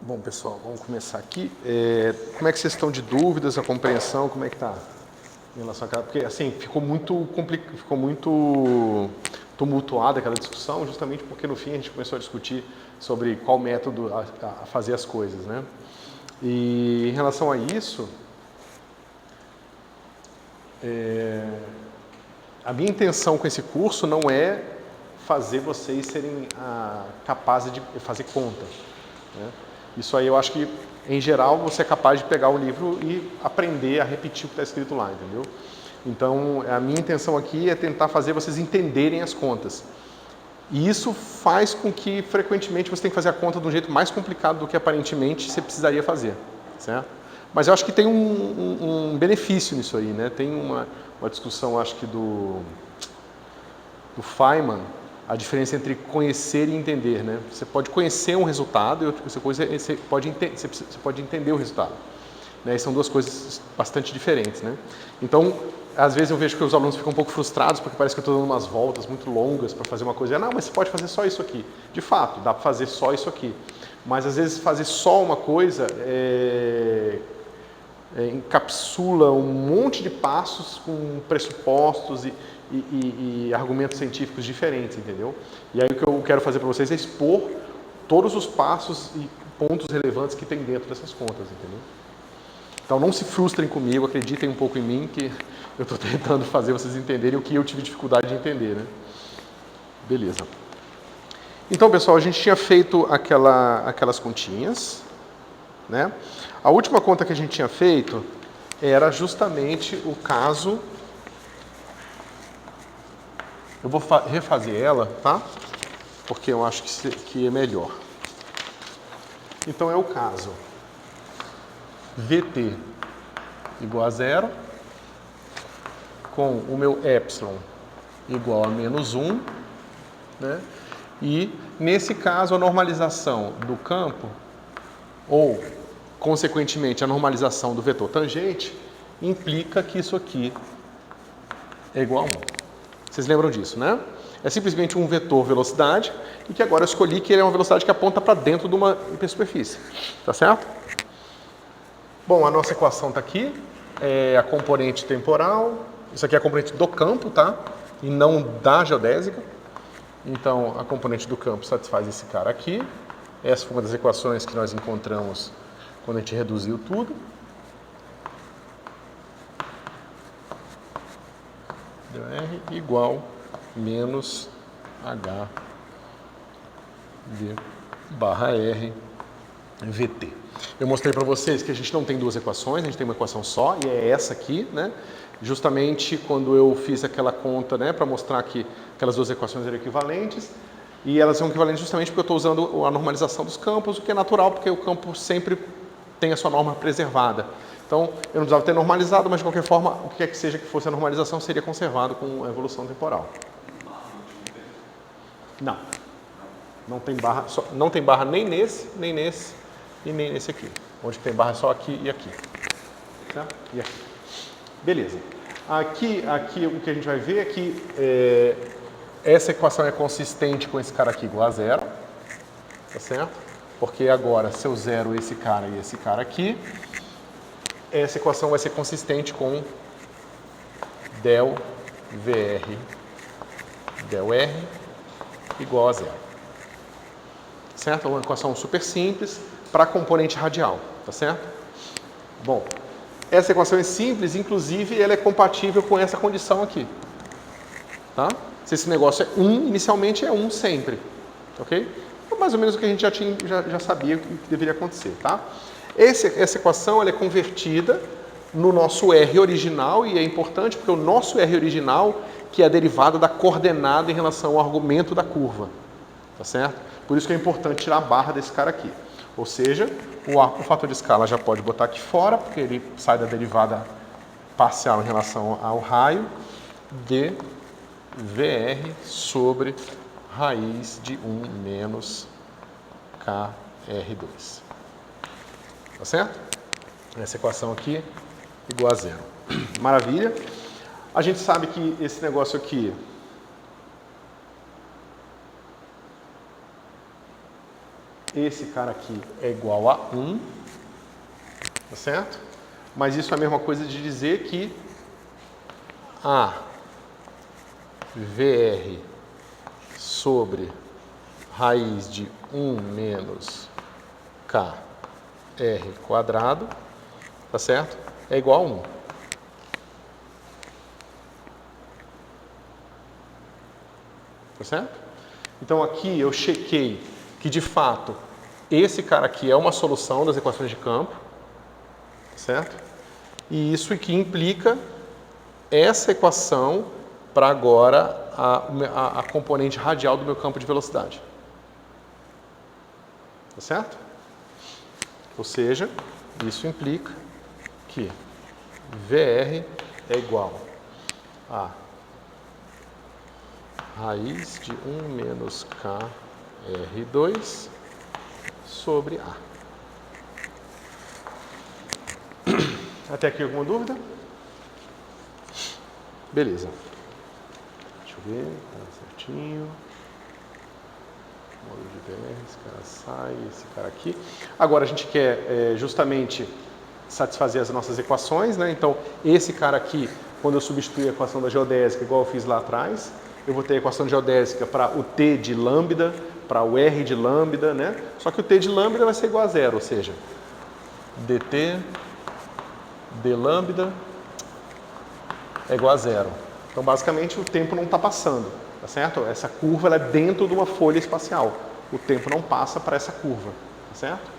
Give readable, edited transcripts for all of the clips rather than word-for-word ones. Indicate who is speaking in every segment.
Speaker 1: Bom, pessoal, vamos começar aqui. Como é que vocês estão de dúvidas, a compreensão, como é que está em relação àquela... Porque, assim, ficou muito tumultuada aquela discussão, justamente porque, no fim, a gente começou a discutir sobre qual método a fazer as coisas, né? E, em relação a isso, a minha intenção com esse curso não é fazer vocês serem capazes de fazer conta, né? Isso aí eu acho que, em geral, você é capaz de pegar o livro e aprender a repetir o que está escrito lá, entendeu? Então, a minha intenção aqui é tentar fazer vocês entenderem as contas. E isso faz com que, frequentemente, você tenha que fazer a conta de um jeito mais complicado do que, aparentemente, você precisaria fazer, certo? Mas eu acho que tem um benefício nisso aí, né? Tem uma discussão, acho que do Feynman, a diferença entre conhecer e entender, né? Você pode conhecer um resultado e outra coisa você pode entender o resultado, né? E são duas coisas bastante diferentes, né? Então, às vezes eu vejo que os alunos ficam um pouco frustrados porque parece que eu estou dando umas voltas muito longas para fazer uma coisa. Não, mas você pode fazer só isso aqui. De fato, dá para fazer só isso aqui. Mas às vezes fazer só uma coisa encapsula um monte de passos com pressupostos e argumentos científicos diferentes, entendeu? E aí o que eu quero fazer para vocês é expor todos os passos e pontos relevantes que tem dentro dessas contas, entendeu? Então não se frustrem comigo, acreditem um pouco em mim que eu estou tentando fazer vocês entenderem o que eu tive dificuldade de entender, né? Beleza. Então, pessoal, a gente tinha feito aquelas continhas, né? A última conta que a gente tinha feito era justamente o caso... Eu vou refazer ela, tá? Porque eu acho que é melhor. Então, é o caso VT igual a 0, com o meu epsilon igual a menos 1, né? E, nesse caso, a normalização do campo, ou, consequentemente, a normalização do vetor tangente, implica que isso aqui é igual a 1. Vocês lembram disso, né? É simplesmente um vetor velocidade e que agora eu escolhi que ele é uma velocidade que aponta para dentro de uma hipersuperfície. Tá certo? Bom, a nossa equação está aqui. É a componente temporal. Isso aqui é a componente do campo, tá? E não da geodésica. Então, a componente do campo satisfaz esse cara aqui. Essa foi uma das equações que nós encontramos quando a gente reduziu tudo. R igual menos H V barra R VT. Eu mostrei para vocês que a gente não tem duas equações, a gente tem uma equação só, e é essa aqui, né? Justamente quando eu fiz aquela conta, né, para mostrar que aquelas duas equações eram equivalentes, e elas são equivalentes justamente porque eu estou usando a normalização dos campos, o que é natural, porque o campo sempre tem a sua norma preservada. Então, eu não precisava ter normalizado, mas de qualquer forma, o que quer que seja que fosse a normalização seria conservado com a evolução temporal. Não. Não tem barra, não tem barra nem nesse e nem nesse aqui. Onde tem barra é só aqui e aqui. Certo? E aqui. Beleza. Aqui o que a gente vai ver é que essa equação é consistente com esse cara aqui igual a 0. Tá certo? Porque agora, se eu zero esse cara e esse cara aqui, essa equação vai ser consistente com del VR del R igual a 0. Certo? É uma equação super simples para a componente radial, tá certo? Bom, essa equação é simples, inclusive ela é compatível com essa condição aqui. Tá? Se esse negócio é 1, inicialmente é 1 sempre, ok? É mais ou menos o que a gente já sabia que deveria acontecer, tá? Essa equação ela é convertida no nosso R original, e é importante porque o nosso R original que é a derivada da coordenada em relação ao argumento da curva, tá certo? Por isso que é importante tirar a barra desse cara aqui. Ou seja, o fator de escala já pode botar aqui fora, porque ele sai da derivada parcial em relação ao raio de VR sobre raiz de 1 menos KR2. Tá certo? Essa equação aqui igual a 0. Maravilha. A gente sabe que esse negócio aqui esse cara aqui é igual a 1, tá certo? Mas isso é a mesma coisa de dizer que a VR sobre raiz de 1 menos KR quadrado, tá certo? É igual a 1. Tá certo? Então aqui eu chequei que de fato esse cara aqui é uma solução das equações de campo, tá certo? E isso que implica essa equação para agora a componente radial do meu campo de velocidade. Tá certo? Ou seja, isso implica que VR é igual a raiz de 1 menos KR2 sobre A. Até aqui alguma dúvida? Beleza. Deixa eu ver, tá certinho. Módulo de VR, esse cara sai, esse cara aqui. Agora a gente quer justamente satisfazer as nossas equações, né? Então, esse cara aqui, quando eu substituir a equação da geodésica, igual eu fiz lá atrás, eu vou ter a equação geodésica para o T de lambda, para o R de lambda, né? Só que o T de lambda vai ser igual a zero, ou seja, dt d lambda é igual a zero. Então, basicamente, o tempo não está passando, tá certo? Essa curva ela é dentro de uma folha espacial. O tempo não passa para essa curva, tá certo?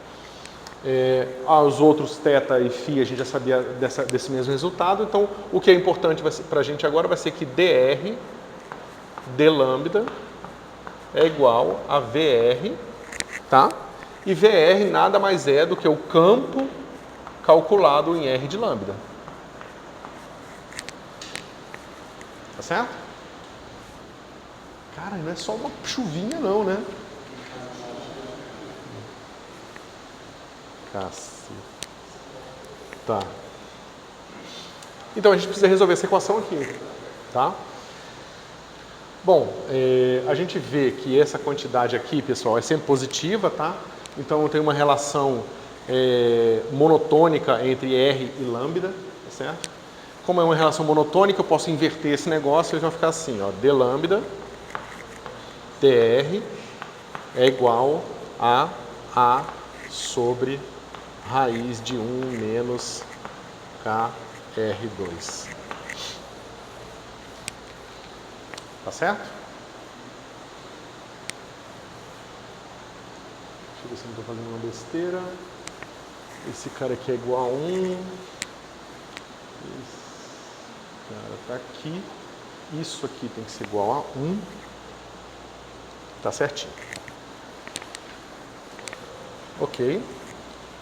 Speaker 1: Os outros θ e φ a gente já sabia desse mesmo resultado, então o que é importante para a gente agora vai ser que dr d lambda é igual a VR, tá? E VR nada mais é do que o campo calculado em R de lambda. Tá certo? Cara, não é só uma chuvinha não, né? Cacete. Tá. Então a gente precisa resolver essa equação aqui, tá? Bom, a gente vê que essa quantidade aqui, pessoal, é sempre positiva, tá? Então eu tenho uma relação monotônica entre R e lambda, tá certo? Como é uma relação monotônica, eu posso inverter esse negócio e vai ficar assim, ó, d lambda dr é igual a A sobre raiz de 1 menos KR2. Tá certo? Deixa eu ver se eu não estou fazendo uma besteira. Esse cara aqui é igual a 1. Esse cara está aqui. Isso aqui tem que ser igual a 1. Tá certinho. Ok.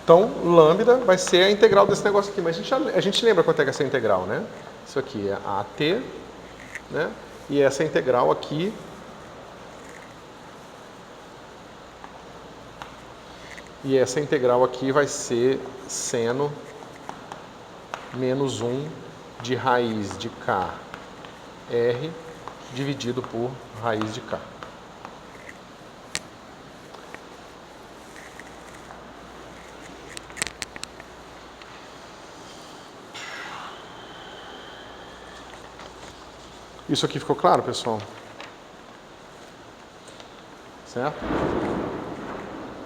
Speaker 1: Então, lambda vai ser a integral desse negócio aqui. Mas a gente lembra quanto é que é essa integral, né? Isso aqui é AT, né? E essa integral aqui vai ser seno menos 1 de raiz de KR dividido por raiz de K. Isso aqui ficou claro, pessoal? Certo?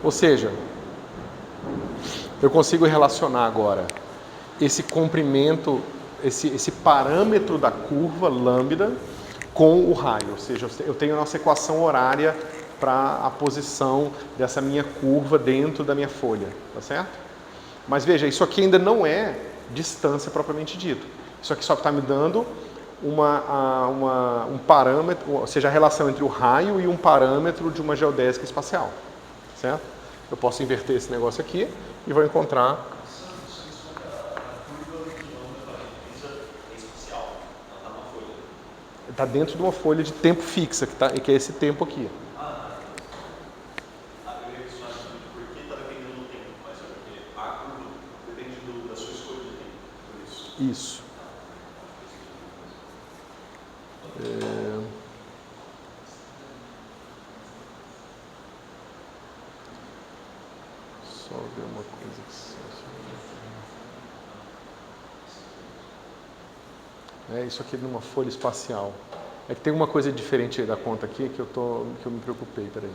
Speaker 1: Ou seja, eu consigo relacionar agora esse comprimento, esse parâmetro da curva lambda com o raio. Ou seja, eu tenho a nossa equação horária para a posição dessa minha curva dentro da minha folha, tá certo? Mas veja, isso aqui ainda não é distância propriamente dito. Isso aqui só está me dando um parâmetro, ou seja, a relação entre o raio e um parâmetro de uma geodésica espacial, certo? Eu posso inverter esse negócio aqui e vou encontrar... Está dentro de uma folha de tempo fixa, que é esse tempo aqui.
Speaker 2: Eu ia questionar por que está dependendo do tempo, mas é porque a curva depende da sua escolha de tempo, por isso.
Speaker 1: Isso. ver uma coisa que... isso aqui numa folha espacial. É que tem uma coisa diferente da conta aqui que eu me preocupei, peraí.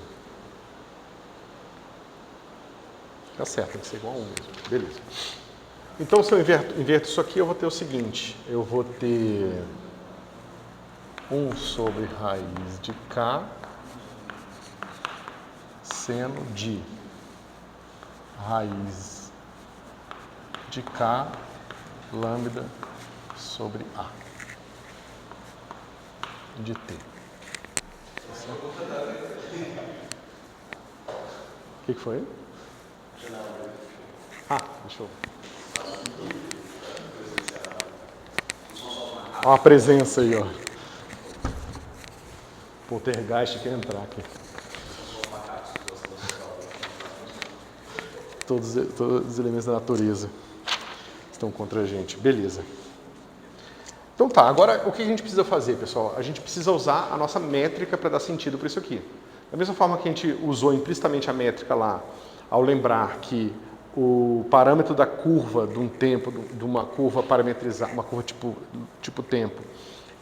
Speaker 1: Tá certo, tem que ser igual a 1 mesmo. Beleza. Então, se eu inverto isso aqui, eu vou ter o seguinte. Eu vou ter 1 sobre raiz de K seno de raiz de K lambda sobre A de T. O que foi? Deixa eu... Olha uma presença aí, ó. Poltergeist quer entrar aqui. Todos os elementos da natureza estão contra a gente. Beleza. Então tá, agora o que a gente precisa fazer, pessoal? A gente precisa usar a nossa métrica para dar sentido para isso aqui. Da mesma forma que a gente usou implicitamente a métrica lá, ao lembrar que o parâmetro da curva de um tempo, de uma curva parametrizada, uma curva tipo tempo,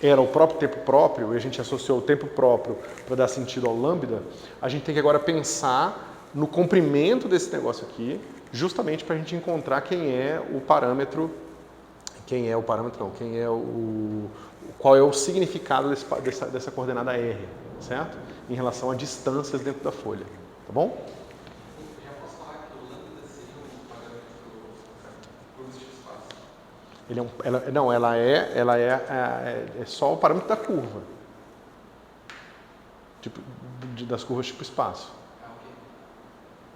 Speaker 1: era o próprio tempo próprio, e a gente associou o tempo próprio para dar sentido ao lambda, a gente tem que agora pensar no comprimento desse negócio aqui, justamente para a gente encontrar qual é o significado dessa coordenada R, certo? Em relação a distâncias dentro da folha, tá bom?
Speaker 3: Já posso falar que o lambda seria um parâmetro positivo espaço?
Speaker 1: Ela é só o parâmetro da curva, das curvas tipo espaço.
Speaker 3: Ok.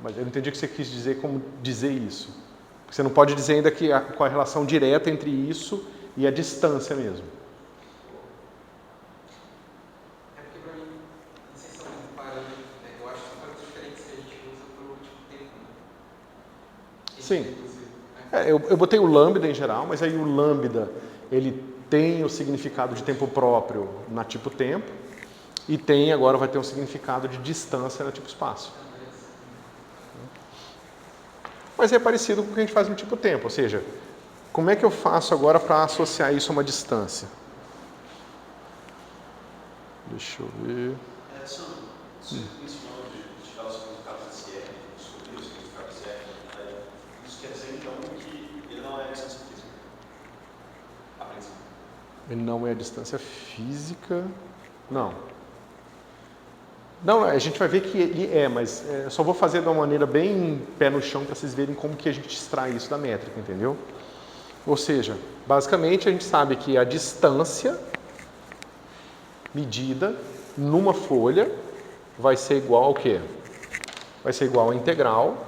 Speaker 1: Mas eu não entendi o que você quis dizer como dizer isso. Você não pode dizer ainda qual é a relação direta entre isso e a distância mesmo.
Speaker 3: É porque para mim, não sei se são parâmetros, eu acho que são parâmetros diferentes que a gente usa para o tipo tempo, né?
Speaker 1: Sim. Eu botei o lambda em geral, mas aí o lambda ele tem o significado de tempo próprio na tipo tempo e agora vai ter um significado de distância na tipo espaço. Mas é parecido com o que a gente faz no tipo tempo, ou seja, como é que eu faço agora para associar isso a uma distância? Deixa eu ver...
Speaker 2: Sandro, você mencionou de tirar o significado desse R, descobrir o significado desse R, isso quer dizer então que ele não é a distância física, a princípio.
Speaker 1: Ele não é a distância física... Não, a gente vai ver que ele mas eu só vou fazer de uma maneira bem pé no chão para vocês verem como que a gente extrai isso da métrica, entendeu? Ou seja, basicamente a gente sabe que a distância medida numa folha vai ser igual ao quê? Vai ser igual à integral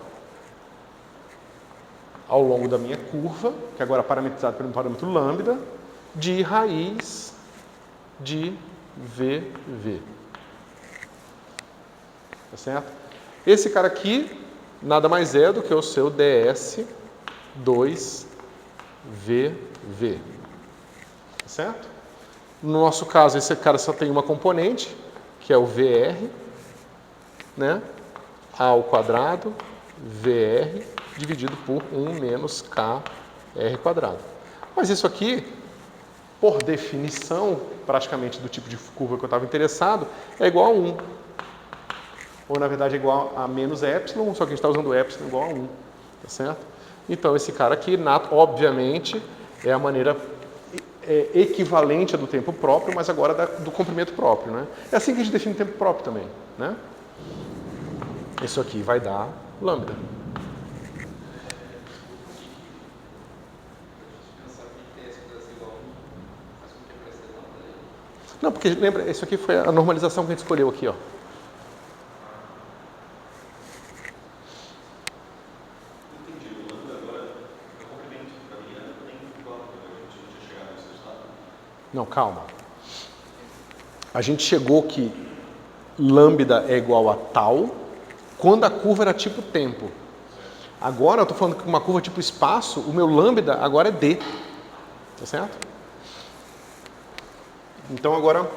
Speaker 1: ao longo da minha curva, que agora é parametrizada pelo parâmetro lambda, de raiz de VV. Tá certo? Esse cara aqui nada mais é do que o seu ds 2VV. Tá certo? No nosso caso, esse cara só tem uma componente, que é o VR, né? A ao quadrado, VR, dividido por 1 menos KR quadrado. Mas isso aqui, por definição, praticamente do tipo de curva que eu estava interessado, é igual a 1. Ou, na verdade, é igual a menos epsilon, só que a gente está usando epsilon igual a 1, tá certo? Então, esse cara aqui, obviamente, é a maneira equivalente à do tempo próprio, mas agora do comprimento próprio, né? É assim que a gente define o tempo próprio também, né? Isso aqui vai dar lambda. Não, porque lembra, isso aqui foi a normalização que a gente escolheu aqui, ó. Não, calma. A gente chegou que lambda é igual a tal quando a curva era tipo tempo. Agora eu estou falando que uma curva tipo espaço, o meu lambda agora é d. Tá certo? Então agora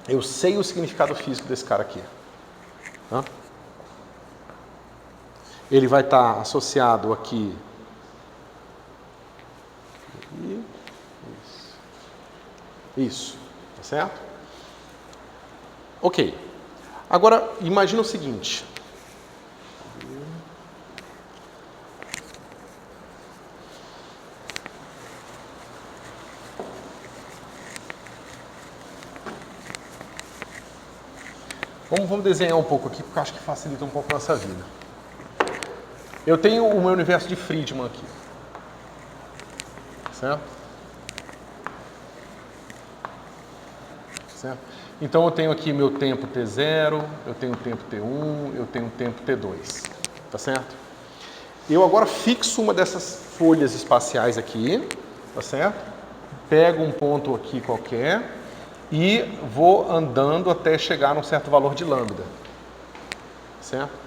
Speaker 1: eu sei o significado físico desse cara aqui. Tá? ele vai estar associado aqui. Isso, tá certo? Ok. Agora, imagina o seguinte. Vamos desenhar um pouco aqui, porque eu acho que facilita um pouco a nossa vida. Eu tenho o meu universo de Friedman aqui. Certo? Certo? Então eu tenho aqui meu tempo T0, eu tenho tempo T1, eu tenho tempo T2. Tá certo? Eu agora fixo uma dessas folhas espaciais aqui, tá certo? Pego um ponto aqui qualquer e vou andando até chegar num certo valor de lambda. Certo?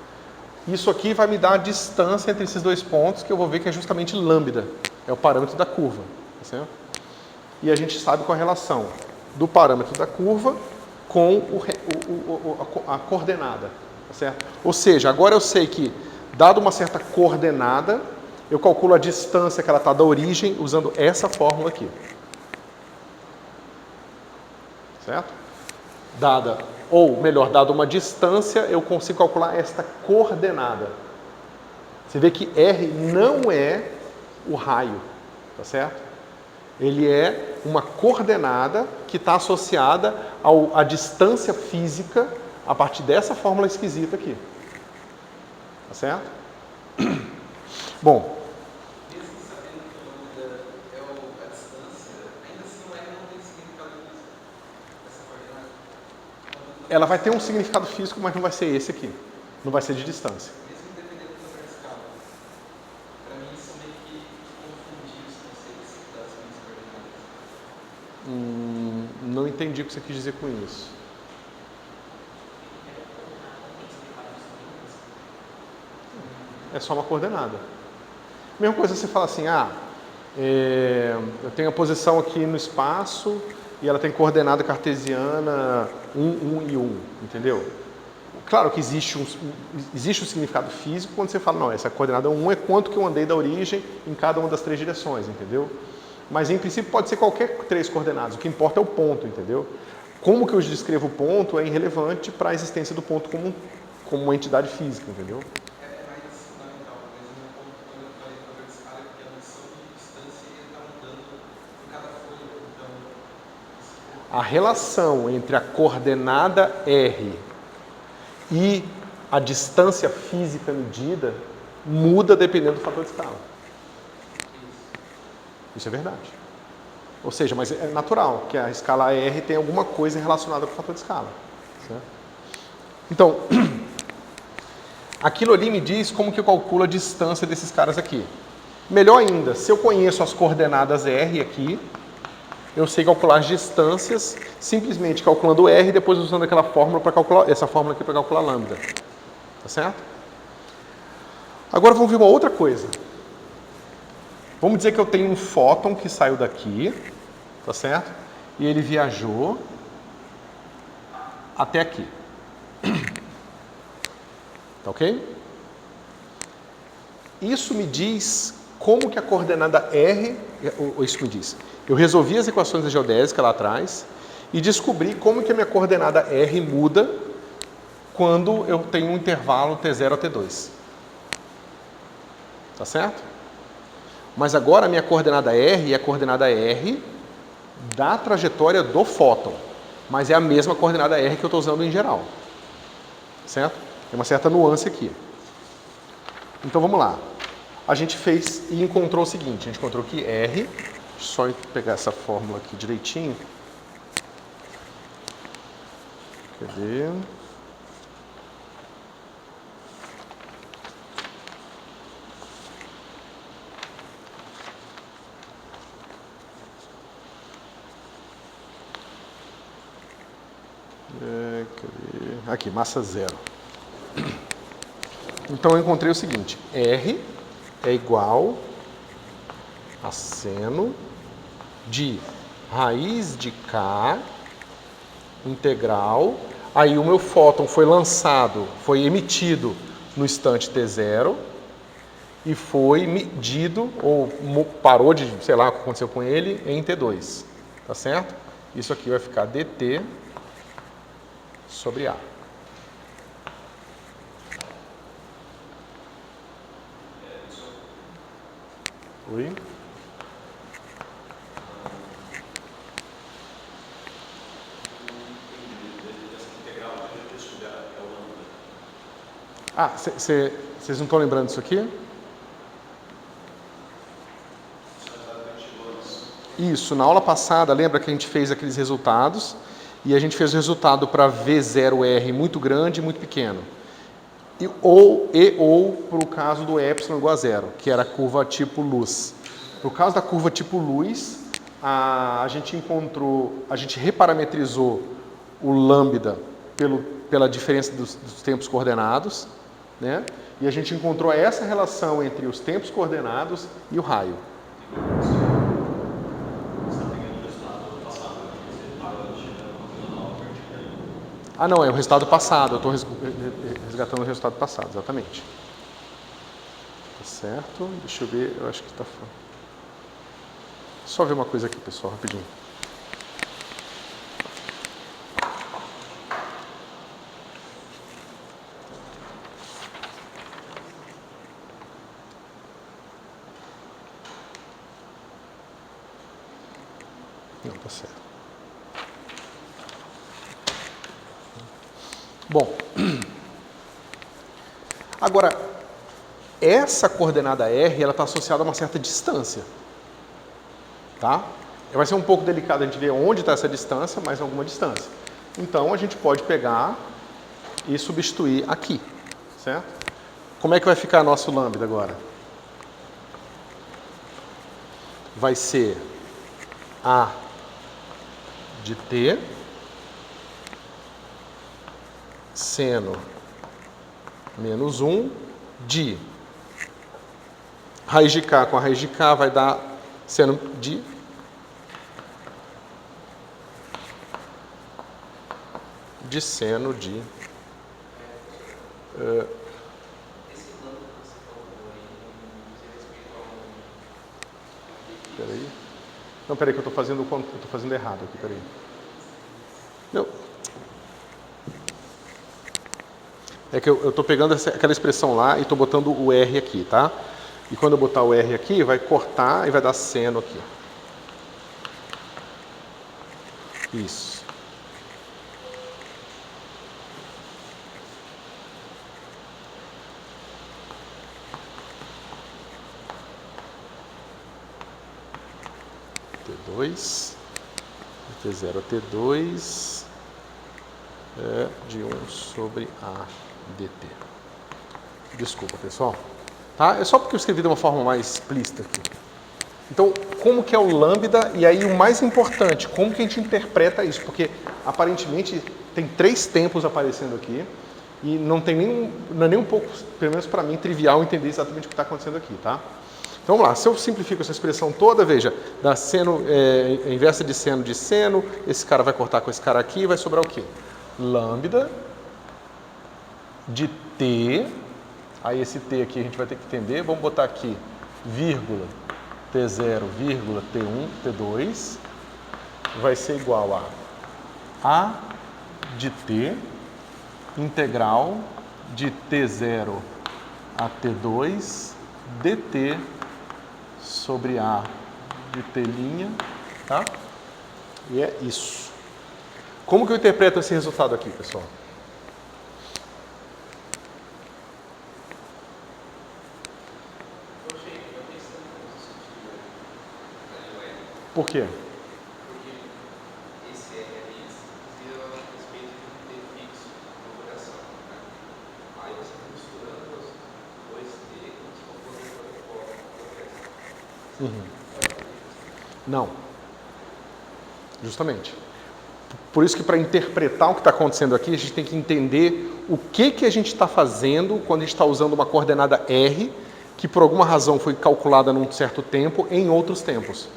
Speaker 1: Isso aqui vai me dar a distância entre esses dois pontos, que eu vou ver que é justamente lambda. É o parâmetro da curva. Tá certo? E a gente sabe qual a relação do parâmetro da curva com a coordenada. Tá certo? Ou seja, agora eu sei que, dado uma certa coordenada, eu calculo a distância que ela está da origem usando essa fórmula aqui. Certo? Dada uma distância, eu consigo calcular esta coordenada. Você vê que R não é o raio, tá certo? Ele é uma coordenada que está associada à distância física a partir dessa fórmula esquisita aqui. Tá certo? Bom.
Speaker 3: Mesmo sabendo que o lambda é a distância, ainda assim o R não tem significado físico. Essa coordenada.
Speaker 1: Ela vai ter um significado físico, mas não vai ser esse aqui. Não vai ser de distância.
Speaker 3: Mesmo dependendo do fator de escala. Para mim isso meio que confundiu os conceitos das minhas coordenadas.
Speaker 1: Não entendi o que você quis dizer com isso. É só uma coordenada. Mesma coisa você fala assim, eu tenho a posição aqui no espaço e ela tem coordenada cartesiana 1, 1 e 1, entendeu? Claro que existe um significado físico quando você fala, não, essa coordenada 1 é quanto que eu andei da origem em cada uma das três direções, entendeu? Mas em princípio pode ser qualquer três coordenadas, o que importa é o ponto, entendeu? Como que eu descrevo o ponto é irrelevante para a existência do ponto como uma entidade física, entendeu? A relação entre a coordenada R e a distância física medida muda dependendo do fator de escala. Isso é verdade. Ou seja, mas é natural que a escala R tem alguma coisa relacionada com o fator de escala. Certo? Então, aquilo ali me diz como que eu calculo a distância desses caras aqui. Melhor ainda, se eu conheço as coordenadas R aqui, eu sei calcular as distâncias simplesmente calculando R e depois usando aquela fórmula para calcular essa fórmula aqui para calcular lambda. Tá certo? Agora vamos ver uma outra coisa. Vamos dizer que eu tenho um fóton que saiu daqui, tá certo? E ele viajou até aqui. Tá ok? Isso me diz como que a coordenada R, isso me diz, eu resolvi as equações da geodésica lá atrás e descobri como que a minha coordenada R muda quando eu tenho um intervalo T0 a T2. Tá certo? Mas agora a minha coordenada R é a coordenada R da trajetória do fóton, mas é a mesma coordenada R que eu estou usando em geral. Certo? Tem uma certa nuance aqui. Então vamos lá. A gente fez e encontrou o seguinte, a gente encontrou que R, só pegar essa fórmula aqui direitinho. Cadê? Aqui, massa zero. Então eu encontrei o seguinte, R é igual a seno de raiz de K integral. Aí o meu fóton foi lançado, foi emitido no instante T0, e foi medido, ou parou de, sei lá o que aconteceu com ele, em T2. Tá certo? Isso aqui vai ficar dt sobre A. Oi? Ah, vocês não estão lembrando disso aqui? Isso, na aula passada, lembra que a gente fez aqueles resultados e a gente fez o resultado para V0R muito grande e muito pequeno. Ou para o caso do epsilon igual a zero, que era a curva tipo luz. No caso da curva tipo luz, a gente reparametrizou o lambda pela diferença dos tempos coordenados, né? E a gente encontrou essa relação entre os tempos coordenados e o raio. Ah, não, é o resultado passado. Eu estou resgatando o resultado passado, exatamente. Tá certo? Deixa eu ver, eu acho que está... Só ver uma coisa aqui, pessoal, rapidinho. Não, tá certo. Bom, agora, essa coordenada R, ela está associada a uma certa distância, tá? Vai ser um pouco delicado a gente ver onde está essa distância, mas alguma distância. Então, a gente pode pegar e substituir aqui, certo? Como é que vai ficar nosso lambda agora? Vai ser A de T seno menos 1 de raiz de K com a raiz de K vai dar seno de seno de peraí. Não, peraí que eu estou fazendo errado aqui, peraí. Não. É que eu estou pegando aquela expressão lá e estou botando o R aqui, tá? E quando eu botar o R aqui, vai cortar e vai dar seno aqui. Isso. T2, T0 a T2 é de 1 sobre A dt. Desculpa, pessoal. Tá? É só porque eu escrevi de uma forma mais explícita aqui. Então, como que é o lambda? E aí o mais importante, como que a gente interpreta isso? Porque aparentemente tem 3 tempos aparecendo aqui e não é nem um pouco, pelo menos para mim, trivial entender exatamente o que está acontecendo aqui, tá? Então vamos lá, se eu simplifico essa expressão toda, veja, dá seno, inversa de seno, esse cara vai cortar com esse cara aqui e vai sobrar o quê? Lambda de T, aí esse T aqui a gente vai ter que entender, vamos botar aqui, vírgula, T0, vírgula, T1, T2, vai ser igual a de T, integral de T0 a T2, dt sobre A de T', tá? E é isso. Como que eu interpreto esse resultado aqui, pessoal? Por quê?
Speaker 3: Porque esse R ali dizia a respeito de um T fixo na operação, né? Aí você está misturando os dois T como se fosse
Speaker 1: Não. Justamente. Por isso que para interpretar o que está acontecendo aqui, a gente tem que entender o que a gente está fazendo quando a gente está usando uma coordenada R, que por alguma razão foi calculada num certo tempo, em outros tempos.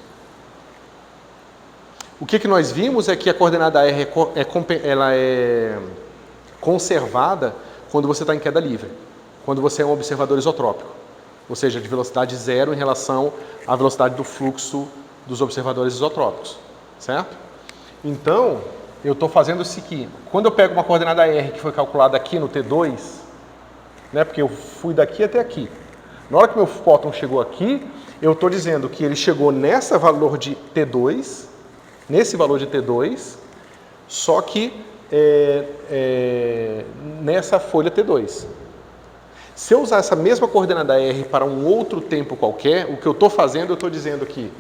Speaker 1: O que nós vimos é que a coordenada R ela é conservada quando você está em queda livre, quando você é um observador isotrópico. ou seja, de velocidade zero em relação à velocidade do fluxo dos observadores isotrópicos, certo? Então, eu estou fazendo isso aqui. Quando eu pego uma coordenada R que foi calculada aqui no T2, né, porque eu fui daqui até aqui. Na hora que meu fóton chegou aqui, eu estou dizendo que ele chegou nesse valor de T2, só que nessa folha T2. Se eu usar essa mesma coordenada R para um outro tempo qualquer, o que eu estou fazendo, eu estou dizendo que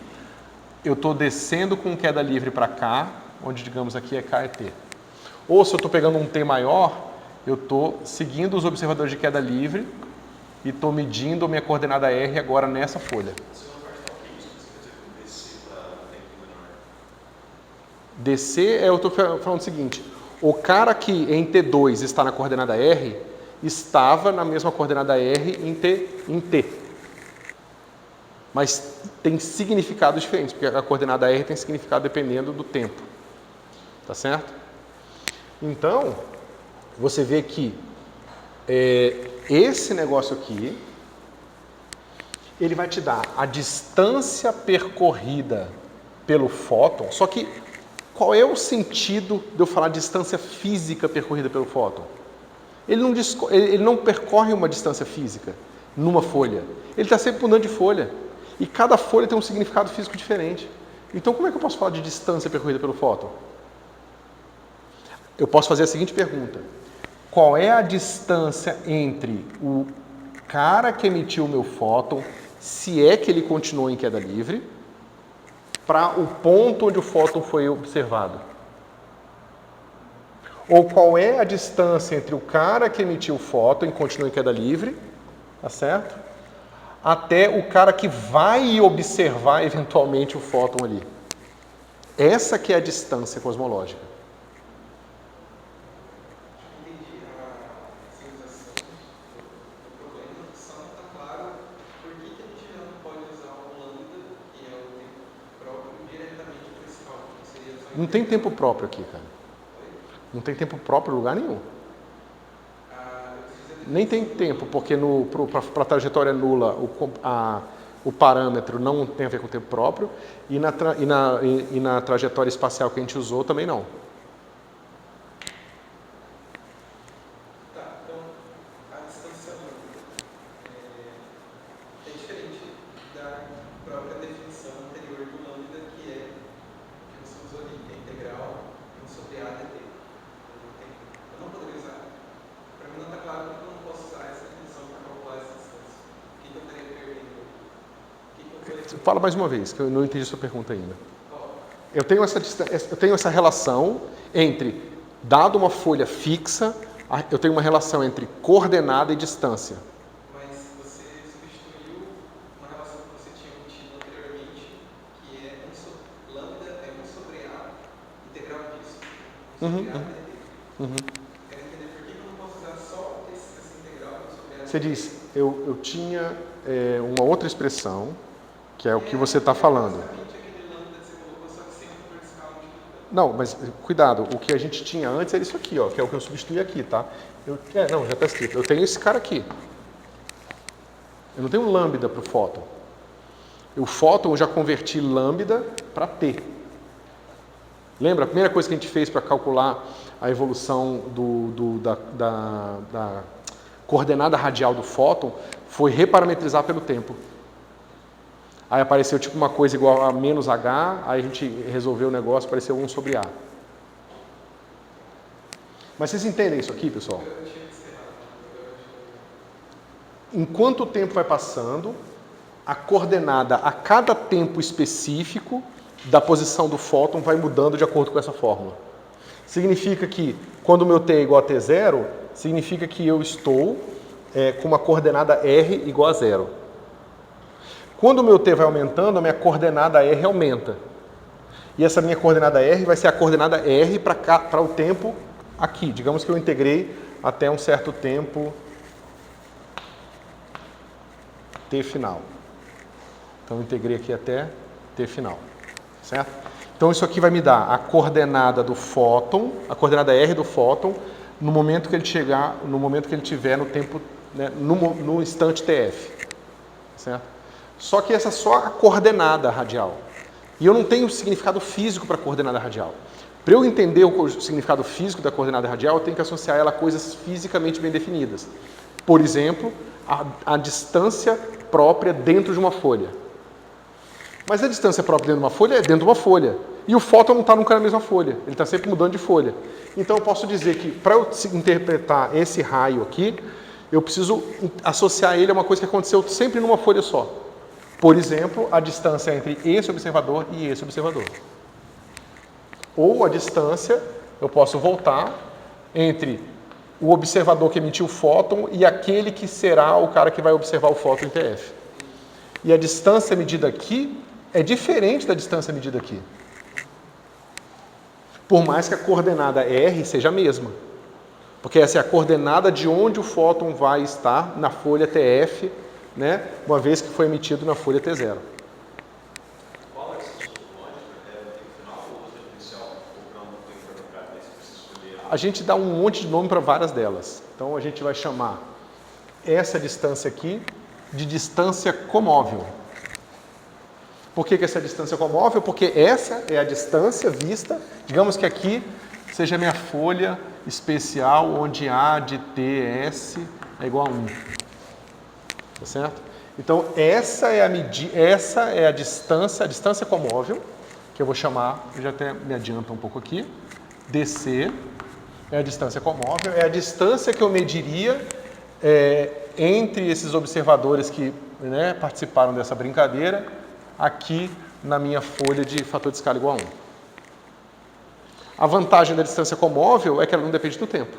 Speaker 1: eu estou descendo com queda livre para cá, onde digamos aqui é K e T. Ou se eu estou pegando um T maior, eu estou seguindo os observadores de queda livre e estou medindo a minha coordenada R agora nessa folha. Descer, eu estou falando o seguinte, o cara que em T2 está na coordenada R, estava na mesma coordenada R em T. Mas tem significados diferentes, porque a coordenada R tem significado dependendo do tempo. Tá certo? Então, você vê que esse negócio aqui, ele vai te dar a distância percorrida pelo fóton, só que qual é o sentido de eu falar distância física percorrida pelo fóton? Ele não percorre uma distância física numa folha. Ele está sempre mudando de folha. E cada folha tem um significado físico diferente. Então, como é que eu posso falar de distância percorrida pelo fóton? Eu posso fazer a seguinte pergunta. Qual é a distância entre o cara que emitiu o meu fóton, se é que ele continuou em queda livre, para o ponto onde o fóton foi observado? Ou qual é a distância entre o cara que emitiu o fóton e continua em queda livre, tá certo? Até o cara que vai observar eventualmente o fóton ali. Essa que é a distância cosmológica.
Speaker 3: Entendi a civilização do problema, só não está claro por que a gente não pode usar o lambda, que é o tempo próprio, diretamente para esse cálculo. Seria só
Speaker 1: Não tem tempo próprio aqui, cara. Não tem tempo próprio em lugar nenhum. Nem tem tempo, porque para a trajetória nula o parâmetro não tem a ver com o tempo próprio e na trajetória espacial que a gente usou também não.
Speaker 3: Tá, então a distância é diferente da própria definição anterior do lambda, que é que você usou ali, que é integral 1 sobre A dt. Eu não poderia usar. Para mim não está claro porque eu não posso usar essa definição para calcular essa distância. O que eu estaria perdendo?
Speaker 1: Fala mais uma vez, que eu não entendi a sua pergunta ainda. Eu tenho essa relação entre, dado uma folha fixa, eu tenho uma relação entre coordenada e distância.
Speaker 3: Mas você substituiu uma relação que você tinha obtido anteriormente, que é lambda é 1 sobre A integral disso. 1 sobre A dt. Quero entender por que eu não posso usar só essa integral 1 sobre A dt.
Speaker 1: Você diz, eu tinha uma outra expressão, que é o que você está falando.
Speaker 3: Exatamente aquele lambda que você colocou, só que sem o fator de escala multiplicando.
Speaker 1: Não, mas cuidado, o que a gente tinha antes era isso aqui, ó, que é o que eu substituí aqui, tá? Não, já está escrito. Eu tenho esse cara aqui. Eu não tenho um lambda para o fóton. O fóton eu já converti lambda para T. Lembra? A primeira coisa que a gente fez para calcular a evolução da coordenada radial do fóton foi reparametrizar pelo tempo. Aí apareceu tipo uma coisa igual a menos H, aí a gente resolveu o negócio, apareceu 1 sobre A. Mas vocês entendem isso aqui, pessoal? Enquanto o tempo vai passando, a coordenada a cada tempo específico da posição do fóton vai mudando de acordo com essa fórmula. Significa que, quando o meu T é igual a T0, significa que eu estou com uma coordenada R igual a 0. Quando o meu T vai aumentando, a minha coordenada R aumenta. E essa minha coordenada R vai ser a coordenada R para o tempo aqui. Digamos que eu integrei até um certo tempo T final. Então, eu integrei aqui até T final. Certo? Então, isso aqui vai me dar a coordenada do fóton, a coordenada R do fóton, no momento que ele chegar, no momento que ele estiver no tempo, né, no instante TF. certo? Só que essa é só a coordenada radial. E eu não tenho significado físico para a coordenada radial. Para eu entender o significado físico da coordenada radial, eu tenho que associar ela a coisas fisicamente bem definidas. Por exemplo, a distância própria dentro de uma folha. Mas a distância própria dentro de uma folha é dentro de uma folha. E o fóton não está nunca na mesma folha. Ele está sempre mudando de folha. Então eu posso dizer que para eu interpretar esse raio aqui, eu preciso associar ele a uma coisa que aconteceu sempre numa folha só. Por exemplo, a distância entre esse observador e esse observador. Ou a distância, eu posso voltar entre o observador que emitiu o fóton e aquele que será o cara que vai observar o fóton em TF. E a distância medida aqui é diferente da distância medida aqui. Por mais que a coordenada R seja a mesma. Porque essa é a coordenada de onde o fóton vai estar na folha TF, né, uma vez que foi emitido na folha T0.
Speaker 2: Qual é a extensão lógica? É o tempo final ou o tempo inicial? Ou não tem que trocar, daí você precisa escolher?
Speaker 1: A gente dá um monte de nome para várias delas. Então a gente vai chamar essa distância aqui de distância comóvel. Por que essa distância comóvel? Porque essa é a distância vista, digamos que aqui seja a minha folha especial, onde A de TS é igual a 1. Tá certo? Então, essa é a distância comóvel, que eu vou chamar, eu já até me adianto um pouco aqui, DC é a distância comóvel, é a distância que eu mediria entre esses observadores que, né, participaram dessa brincadeira, aqui na minha folha de fator de escala igual a 1. A vantagem da distância comóvel é que ela não depende do tempo.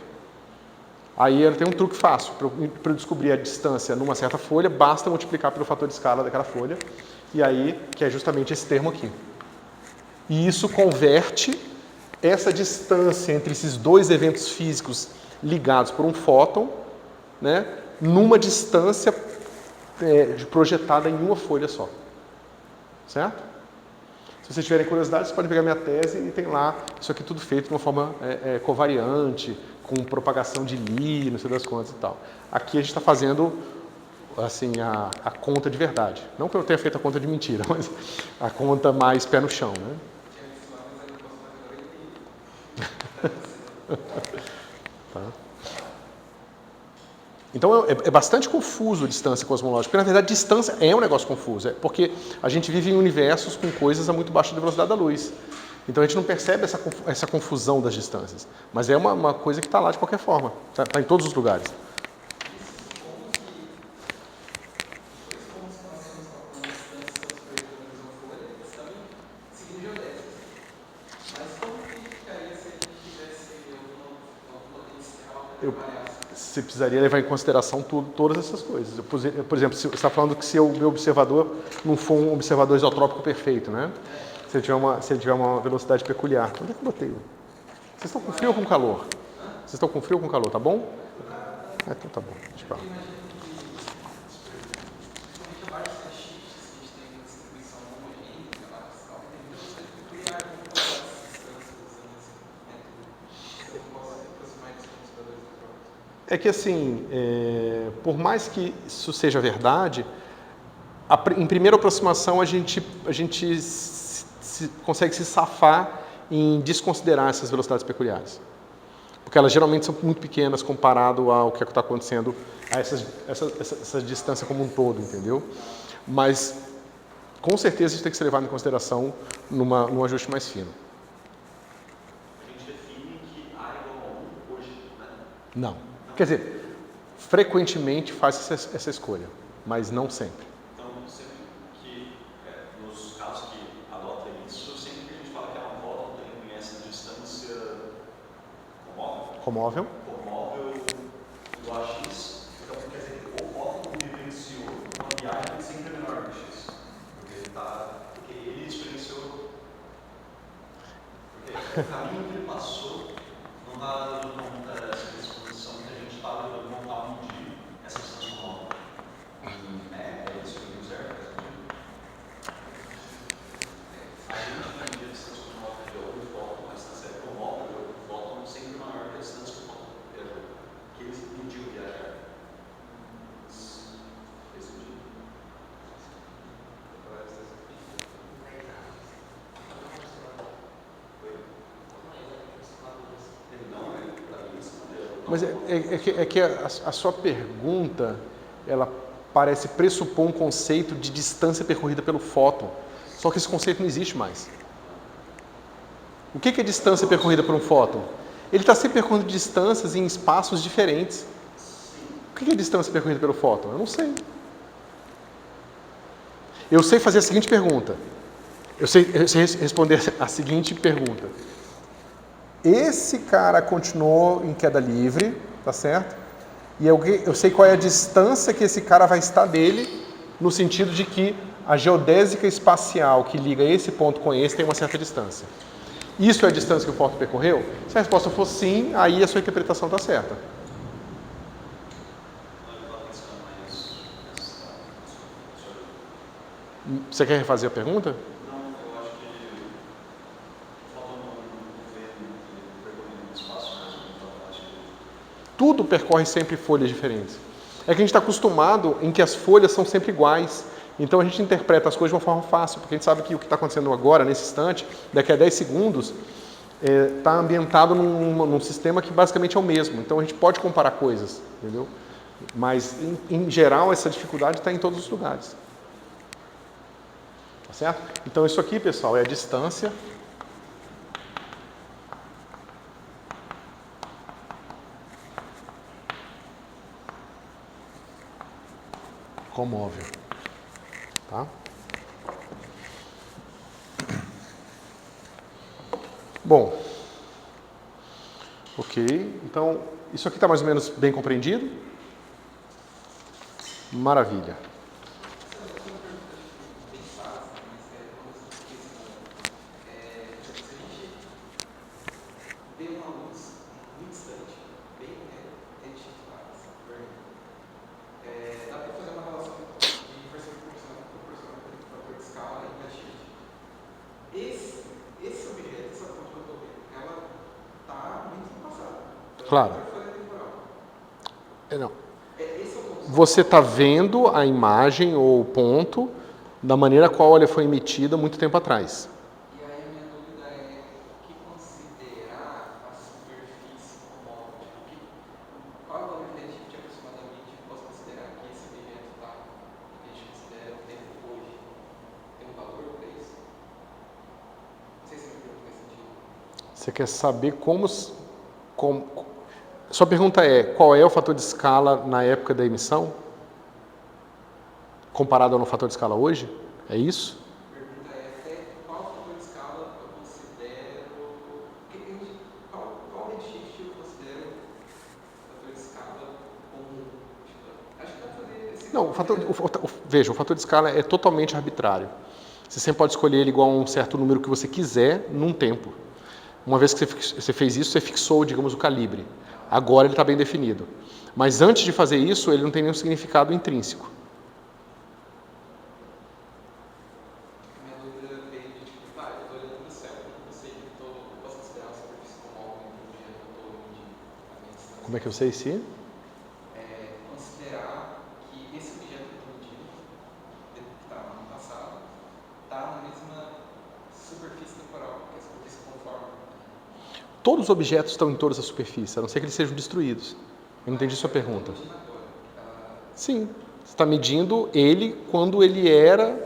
Speaker 1: Aí ela tem um truque fácil. Para eu descobrir a distância numa certa folha, basta multiplicar pelo fator de escala daquela folha, e aí, que é justamente esse termo aqui. E isso converte essa distância entre esses dois eventos físicos ligados por um fóton, né, numa distância projetada em uma folha só. Certo? Se vocês tiverem curiosidade, vocês podem pegar minha tese e tem lá isso aqui tudo feito de uma forma covariante, com propagação de Lie, não sei das quantas e tal. Aqui a gente está fazendo assim, a conta de verdade. Não que eu tenha feito a conta de mentira, mas a conta mais pé no chão. Né? Tá. Então é bastante confuso a distância cosmológica, porque na verdade distância é um negócio confuso, porque a gente vive em universos com coisas a muito baixa velocidade da luz. Então a gente não percebe essa confusão das distâncias, mas é uma coisa que está lá de qualquer forma, está em todos os lugares. Você precisaria levar em consideração todas essas coisas. Por exemplo, você está falando que se o meu observador não for um observador isotrópico perfeito, né? Se ele tiver uma velocidade peculiar. Onde é que eu botei? Vocês estão com frio ou com calor? Vocês estão com frio ou com calor, tá bom? Então tá bom. Deixa eu falar. É que assim, por mais que isso seja verdade, em primeira aproximação a gente consegue se safar em desconsiderar essas velocidades peculiares. Porque elas geralmente são muito pequenas comparado ao que está acontecendo a essa distância como um todo, entendeu? Mas, com certeza, isso tem que ser levado em consideração num ajuste mais fino.
Speaker 2: A gente define que A é igual a 1 hoje, né?
Speaker 1: Não. Quer dizer, frequentemente faz essa escolha, mas não sempre.
Speaker 2: Então, sempre que, nos casos que adota isso, sempre que a gente fala que é uma volta, também conhece a distância
Speaker 1: Comóvel.
Speaker 2: Comóvel do AX. Então, quer dizer que o fóton vivenciou uma viagem sempre menor do X. Porque ele experienciou. Porque o caminho que ele passou não está dando conta dessa disposição que a gente estava levando montar um dia essa distância comóvel. É isso que eu quiser, faz sentido? A gente tem a distância comóvel de outro fóton, a distância comóvel de outro fóton sempre maior que a distância que o fóton que eles pediu viajar. Fez sentido?
Speaker 1: Mas é que a sua pergunta, ela parece pressupor um conceito de distância percorrida pelo fóton. Só que esse conceito não existe mais. O que é distância percorrida por um fóton? Ele está sempre percorrendo distâncias em espaços diferentes. O que é distância percorrida pelo fóton? Eu não sei. Eu sei fazer a seguinte pergunta. Eu sei responder a seguinte pergunta. Esse cara continuou em queda livre, tá certo? E eu sei qual é a distância que esse cara vai estar dele, no sentido de que a geodésica espacial que liga esse ponto com esse tem uma certa distância. Isso é a distância que o fóton percorreu? Se a resposta for sim, aí a sua interpretação está certa. Você quer refazer a pergunta?
Speaker 2: Não, eu acho que o fóton não vê percorrendo o espaço mesmo.
Speaker 1: Tudo percorre sempre folhas diferentes. É que a gente está acostumado em que as folhas são sempre iguais. Então a gente interpreta as coisas de uma forma fácil, porque a gente sabe que o que está acontecendo agora, nesse instante, daqui a 10 segundos, está ambientado num sistema que basicamente é o mesmo. Então a gente pode comparar coisas, entendeu? Mas, em geral, essa dificuldade está em todos os lugares. Tá certo? Então isso aqui, pessoal, é a distância comóvel. Tá? Bom, ok, então isso aqui está mais ou menos bem compreendido? Maravilha. Claro. Não. Você está vendo a imagem ou o ponto da maneira qual ela foi emitida muito tempo atrás.
Speaker 3: E aí a minha dúvida é o que considerar a superfície como qual é o valor relativo de aproximadamente eu posso considerar que esse objeto está, que a gente considera o tempo hoje, tem um valor para isso? Não sei se a minha pergunta faz sentido.
Speaker 1: Você quer saber como sua pergunta é, qual é o fator de escala na época da emissão? Comparado ao fator de escala hoje? É isso?
Speaker 3: A pergunta é até qual fator de escala eu considero... Qual redshift eu considero fator de escala comum? Acho que dá para fazer...
Speaker 1: Não, veja, o fator de escala é totalmente arbitrário. Você sempre pode escolher ele igual a um certo número que você quiser num tempo. Uma vez que você fez isso, você fixou, digamos, o calibre. Agora ele está bem definido. Mas antes de fazer isso, ele não tem nenhum significado intrínseco.
Speaker 3: Minha dúvida veio de tipo, eu estou olhando para o céu, eu sei que eu posso considerar a superfície como algo que eu estou medindo a minha distância.
Speaker 1: Como é que eu sei se?
Speaker 3: Considerar que esse objeto que eu estou medindo, que está no passado, está na mesma superfície temporal, que é a superfície conforme.
Speaker 1: Todos os objetos estão em toda essa superfície, a não ser que eles sejam destruídos. Eu não entendi sua pergunta. Sim, você está medindo ele quando ele era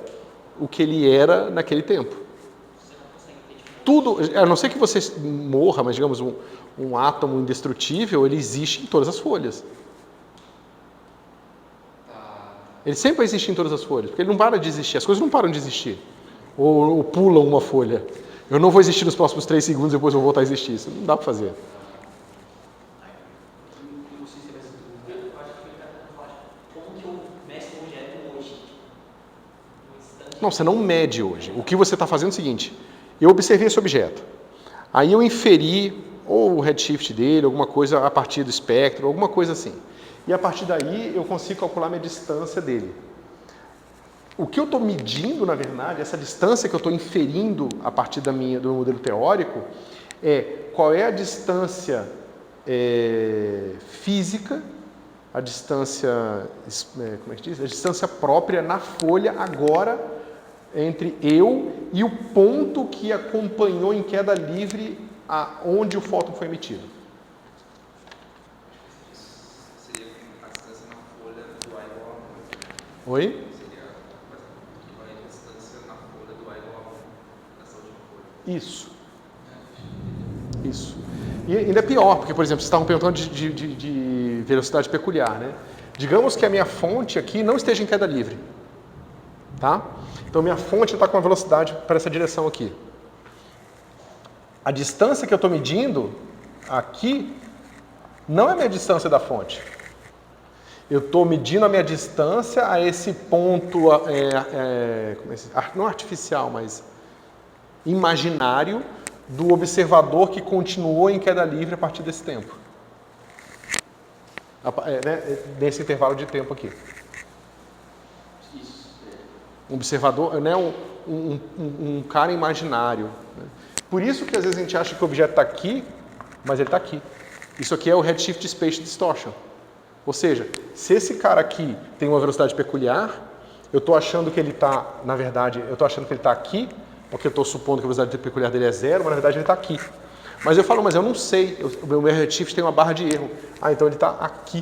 Speaker 1: o que ele era naquele tempo. Tudo, a não ser que você morra, mas digamos um átomo indestrutível, ele existe em todas as folhas. Ele sempre vai existir em todas as folhas, porque ele não para de existir, as coisas não param de existir. Ou pulam uma folha. Eu não vou existir nos próximos 3 segundos, depois eu vou voltar a existir. Isso não dá para fazer. Não, você não mede hoje. O que você está fazendo é o seguinte, eu observei esse objeto, aí eu inferi ou o redshift dele, alguma coisa a partir do espectro, alguma coisa assim. E a partir daí eu consigo calcular minha distância dele. O que eu estou medindo, na verdade, essa distância que eu estou inferindo a partir do meu modelo teórico, é qual é a distância física, a distância, como é que diz? A distância própria na folha agora entre eu e o ponto que acompanhou em queda livre onde o fóton foi emitido. Oi?
Speaker 3: Seria, por exemplo, equivalente à distância na folha do A igual a 1 nessa última folha.
Speaker 1: Isso. Isso. E ainda é pior, porque, por exemplo, vocês estavam perguntando de velocidade peculiar, né? Digamos que a minha fonte aqui não esteja em queda livre. Tá? Então, minha fonte está com a velocidade para essa direção aqui. A distância que eu estou medindo aqui não é a minha distância da fonte. Eu estou medindo a minha distância a esse ponto, não artificial, mas imaginário, do observador que continuou em queda livre a partir desse tempo. Nesse intervalo de tempo aqui.
Speaker 2: Isso.
Speaker 1: Um observador, né, um cara imaginário. Né? Por isso que às vezes a gente acha que o objeto está aqui, mas ele está aqui. Isso aqui é o Redshift Space Distortion. Ou seja, se esse cara aqui tem uma velocidade peculiar, eu estou achando que ele está, na verdade, eu estou achando que ele está aqui, porque eu estou supondo que a velocidade peculiar dele é 0, mas na verdade ele está aqui. Mas eu falo, mas eu não sei, o meu redshift tem uma barra de erro. Ah, então ele está aqui.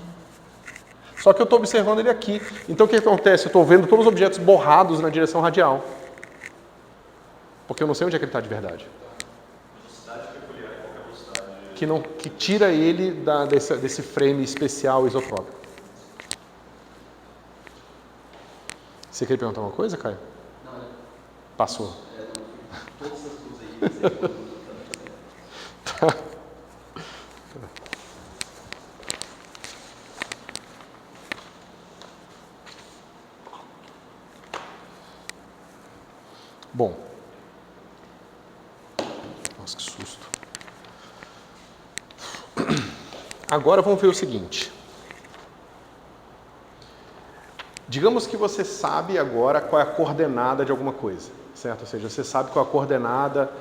Speaker 1: Só que eu estou observando ele aqui. Então o que acontece? Eu estou vendo todos os objetos borrados na direção radial. Porque eu não sei onde é que ele está de verdade.
Speaker 2: Velocidade peculiar é qualquer velocidade.
Speaker 1: Que tira ele desse frame especial isotrópico. Você quer perguntar uma coisa, Caio?
Speaker 2: Não,
Speaker 1: Passou.
Speaker 2: todas essas coisas aí.
Speaker 1: Bom. Nossa, que susto. Agora vamos ver o seguinte. Digamos que você sabe agora qual é a coordenada de alguma coisa, certo? Ou seja, você sabe qual é a coordenada,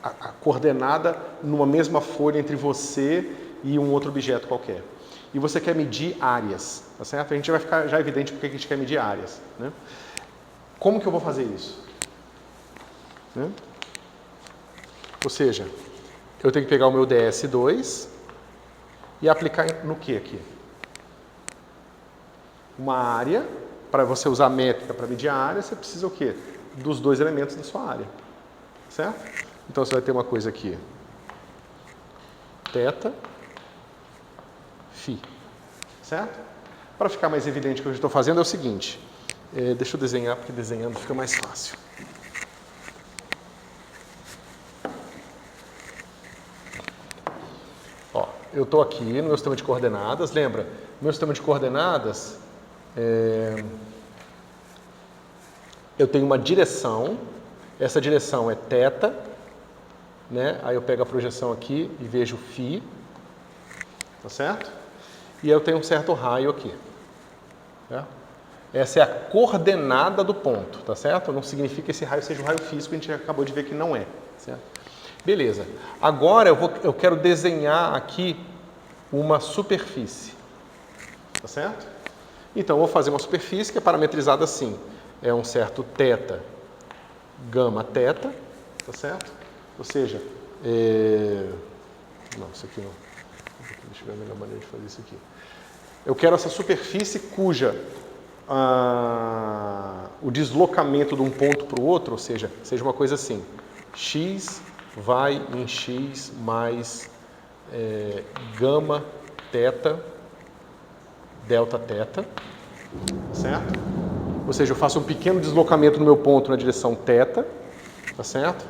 Speaker 1: a coordenada numa mesma folha entre você e um outro objeto qualquer. E você quer medir áreas, tá certo? A gente vai ficar já evidente porque a gente quer medir áreas, né? Como que eu vou fazer isso? Né? Ou seja, eu tenho que pegar o meu DS2 e aplicar no que aqui? Uma área, para você usar a métrica para medir a área, você precisa o quê? Dos dois elementos da sua área, certo? Então você vai ter uma coisa aqui, θ, φ, certo? Para ficar mais evidente o que eu estou fazendo é o seguinte, deixa eu desenhar, porque desenhando fica mais fácil. Ó, eu estou aqui no meu sistema de coordenadas, lembra? Meu sistema de coordenadas, eu tenho uma direção, essa direção é θ, né? Aí eu pego a projeção aqui e vejo φ, tá certo? E eu tenho um certo raio aqui. Tá? Essa é a coordenada do ponto, tá certo? Não significa que esse raio seja o raio físico, a gente acabou de ver que não é, certo? Beleza. Agora eu quero desenhar aqui uma superfície, tá certo? Então, eu vou fazer uma superfície que é parametrizada assim. É um certo θ, gama θ, tá certo? Ou seja, não, isso aqui não. Deixa eu ver a melhor maneira de fazer isso aqui. Eu quero essa superfície cuja o deslocamento de um ponto para o outro, ou seja uma coisa assim, x vai em x mais gama θ, delta θ, certo? Ou seja, eu faço um pequeno deslocamento no meu ponto na direção θ, tá certo?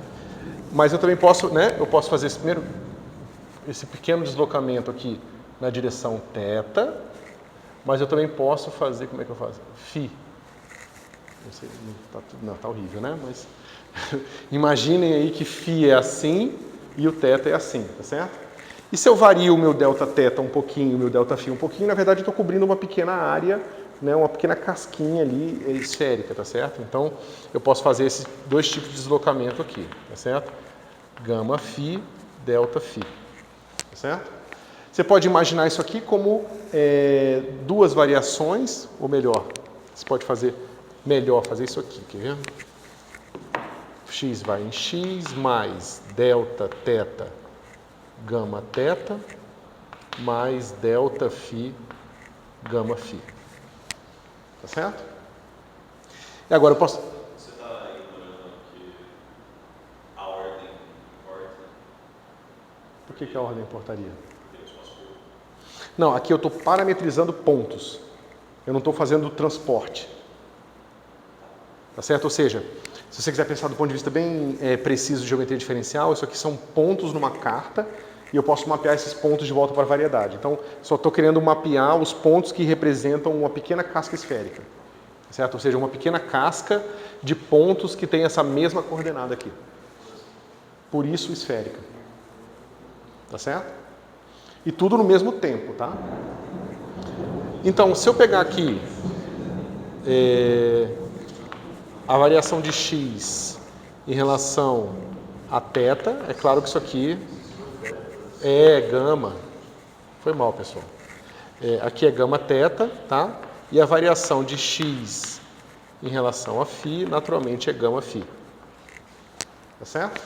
Speaker 1: Mas eu também posso, né? Eu posso fazer esse pequeno deslocamento aqui na direção θ, mas eu também posso fazer, como é que eu faço? Φ. Não sei, tá horrível, né? Mas imaginem aí que Φ é assim e o θ é assim, tá certo? E se eu vario o meu delta θ um pouquinho, o meu delta Φ um pouquinho, na verdade eu estou cobrindo uma pequena área, né, uma pequena casquinha ali esférica, tá certo? Então eu posso fazer esses dois tipos de deslocamento aqui, tá certo? Gama Φ, delta Φ, tá certo? Você pode imaginar isso aqui como duas variações, ou melhor, você pode fazer isso aqui, quer ver? X vai em x mais delta θ, gama θ, mais delta Φ, gama φ. Tá certo? E agora eu posso...
Speaker 2: Você está ignorando que a ordem importa?
Speaker 1: Por que a ordem importaria?
Speaker 2: Porque eu posso pôr.
Speaker 1: Não, aqui eu estou parametrizando pontos. Eu não estou fazendo transporte. Tá certo? Ou seja, se você quiser pensar do ponto de vista bem preciso de geometria diferencial, isso aqui são pontos numa carta e eu posso mapear esses pontos de volta para a variedade. Então, só estou querendo mapear os pontos que representam uma pequena casca esférica. Certo? Ou seja, uma pequena casca de pontos que tem essa mesma coordenada aqui. Por isso, esférica. Tá certo? E tudo no mesmo tempo, tá? Então, se eu pegar aqui a variação de x em relação a θ, é claro que isso aqui é gama. Foi mal, pessoal. Aqui é gama θ, tá? E a variação de x em relação a φ, naturalmente, é gama φ. Tá certo?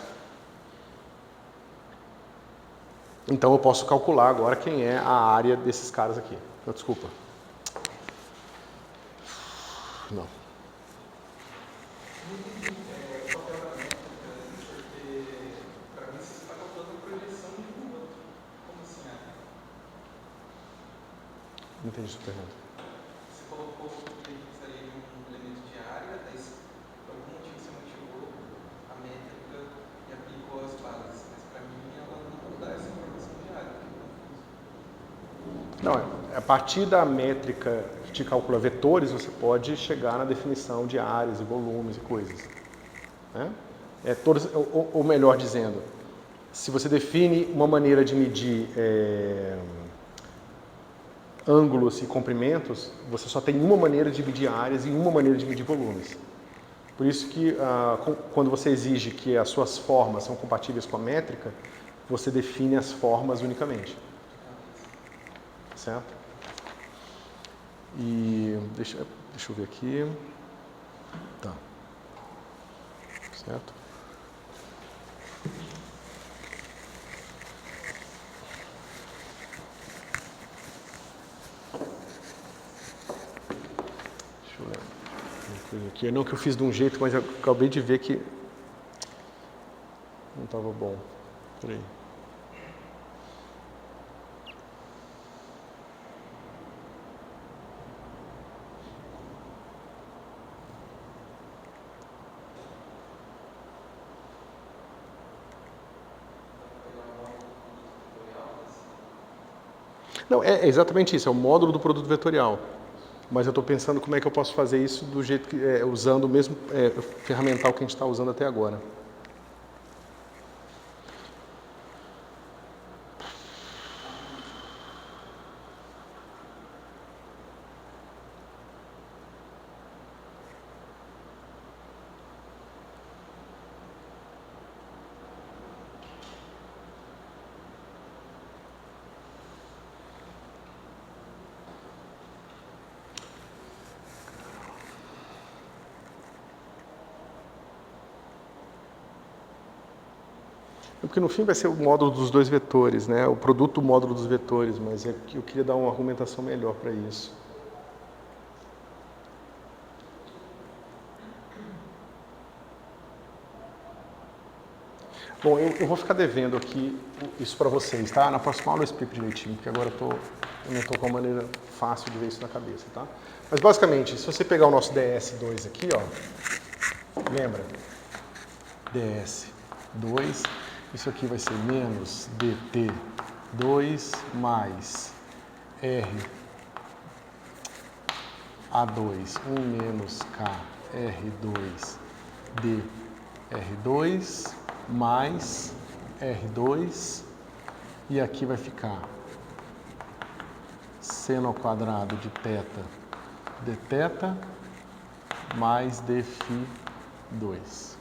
Speaker 1: Então eu posso calcular agora quem é a área desses caras aqui. Desculpa. Não. Não entendi sua pergunta.
Speaker 3: Você colocou que precisaria de um elemento de área, daí por algum motivo você motivou a métrica e aplicou as bases. Mas para mim ela não dá essa informação de área.
Speaker 1: Não, a partir da métrica que te calcula vetores, você pode chegar na definição de áreas e volumes e coisas. Né? Ou melhor dizendo, se você define uma maneira de medir ângulos e comprimentos, você só tem uma maneira de medir áreas e uma maneira de medir volumes. Por isso que quando você exige que as suas formas são compatíveis com a métrica, você define as formas unicamente. Certo? E deixa eu ver aqui. Tá. Certo? Deixa eu ver uma coisa aqui. Não que eu fiz de um jeito, mas eu acabei de ver que não estava bom. Peraí. Não, é exatamente isso, é o módulo do produto vetorial. Mas eu estou pensando como é que eu posso fazer isso do jeito que usando o mesmo ferramental que a gente está usando até agora. Porque no fim vai ser o módulo dos dois vetores, né? O produto do módulo dos vetores, mas eu queria dar uma argumentação melhor para isso. Bom, eu vou ficar devendo aqui isso para vocês, tá? Na próxima aula eu explico direitinho, porque agora eu não estou com uma maneira fácil de ver isso na cabeça, tá? Mas basicamente, se você pegar o nosso DS2 aqui, ó, lembra? DS2, isso aqui vai ser menos DT2 mais RA2, 1 menos KR2 DR2 mais R2, e aqui vai ficar seno ao quadrado de θ dθ mais dφ2.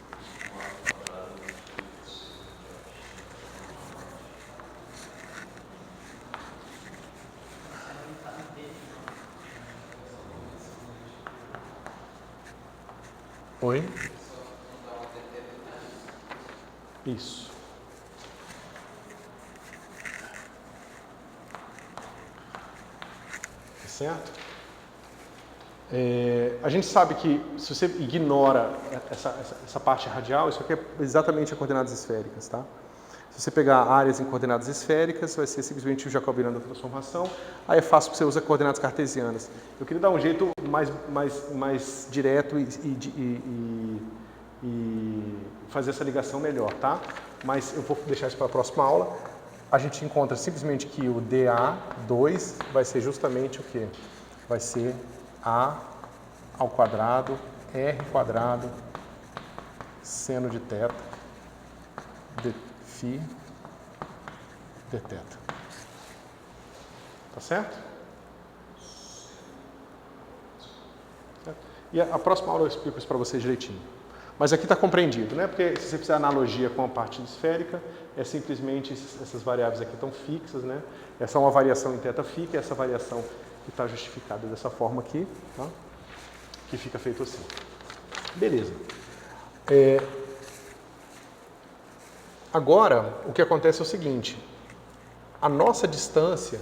Speaker 1: Oi? Isso. certo? A gente sabe que se você ignora essa parte radial, isso aqui é exatamente as coordenadas esféricas, tá? Se você pegar áreas em coordenadas esféricas, vai ser simplesmente o jacobiano da transformação. Aí é fácil que você use coordenadas cartesianas. Eu queria dar um jeito mais direto e fazer essa ligação melhor, tá? Mas eu vou deixar isso para a próxima aula. A gente encontra simplesmente que o dA2 vai ser justamente o quê? Vai ser A ao quadrado, R quadrado, seno de θ, Φ dθ. Tá certo? E a próxima aula eu explico isso para vocês direitinho. Mas aqui está compreendido, né? Porque se você fizer analogia com a parte esférica, é simplesmente essas variáveis aqui estão fixas, né? Essa é uma variação em θ que é essa variação que está justificada dessa forma aqui, tá? Que fica feito assim. Beleza. Agora, o que acontece é o seguinte, a nossa distância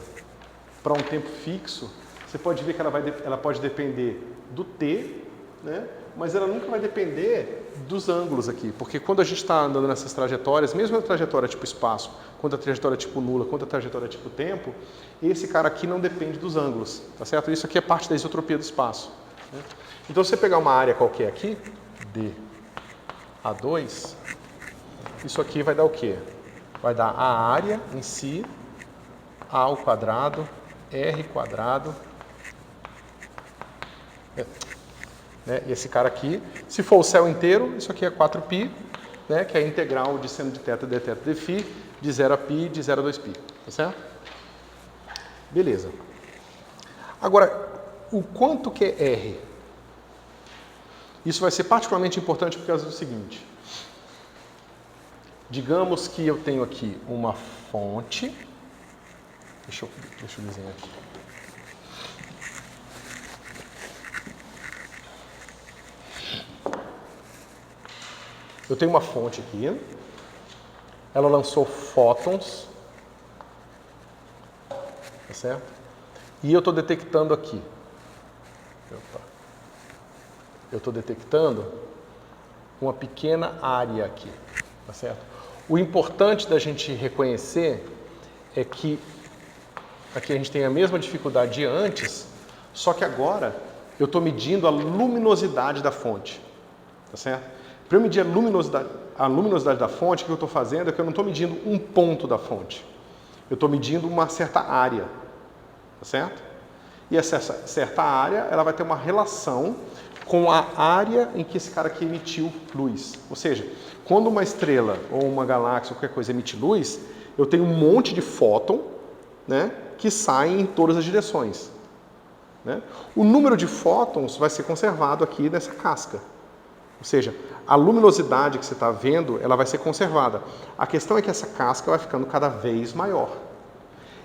Speaker 1: para um tempo fixo, você pode ver que ela pode depender do t, né? Mas ela nunca vai depender dos ângulos aqui, porque quando a gente está andando nessas trajetórias, mesmo a trajetória tipo espaço, quanto a trajetória tipo nula, quanto a trajetória tipo tempo, esse cara aqui não depende dos ângulos, tá certo? Isso aqui é parte da isotropia do espaço, né? Então, se você pegar uma área qualquer aqui, dA2, isso aqui vai dar o quê? Vai dar a área em si, A ao quadrado, R quadrado, né? E esse cara aqui, se for o céu inteiro, isso aqui é 4π, né? Que é a integral de seno de θ dθ dφ, de 0 a π, de 0 a 2π, tá certo? Beleza. Agora, o quanto que é R? Isso vai ser particularmente importante por causa do seguinte. Digamos que eu tenho aqui uma fonte. Deixa eu desenhar aqui. Eu tenho uma fonte aqui. Ela lançou fótons. Tá certo? E eu estou detectando aqui. Eu estou detectando uma pequena área aqui, tá certo? O importante da gente reconhecer é que aqui a gente tem a mesma dificuldade de antes, só que agora eu estou medindo a luminosidade da fonte, tá certo? Para eu medir a luminosidade da fonte, o que eu estou fazendo é que eu não estou medindo um ponto da fonte, eu estou medindo uma certa área, tá certo? E essa certa área, ela vai ter uma relação com a área em que esse cara aqui emitiu luz. Ou seja, quando uma estrela ou uma galáxia ou qualquer coisa emite luz, eu tenho um monte de fóton, né, que saem em todas as direções, né? O número de fótons vai ser conservado aqui nessa casca. Ou seja, a luminosidade que você está vendo, ela vai ser conservada. A questão é que essa casca vai ficando cada vez maior.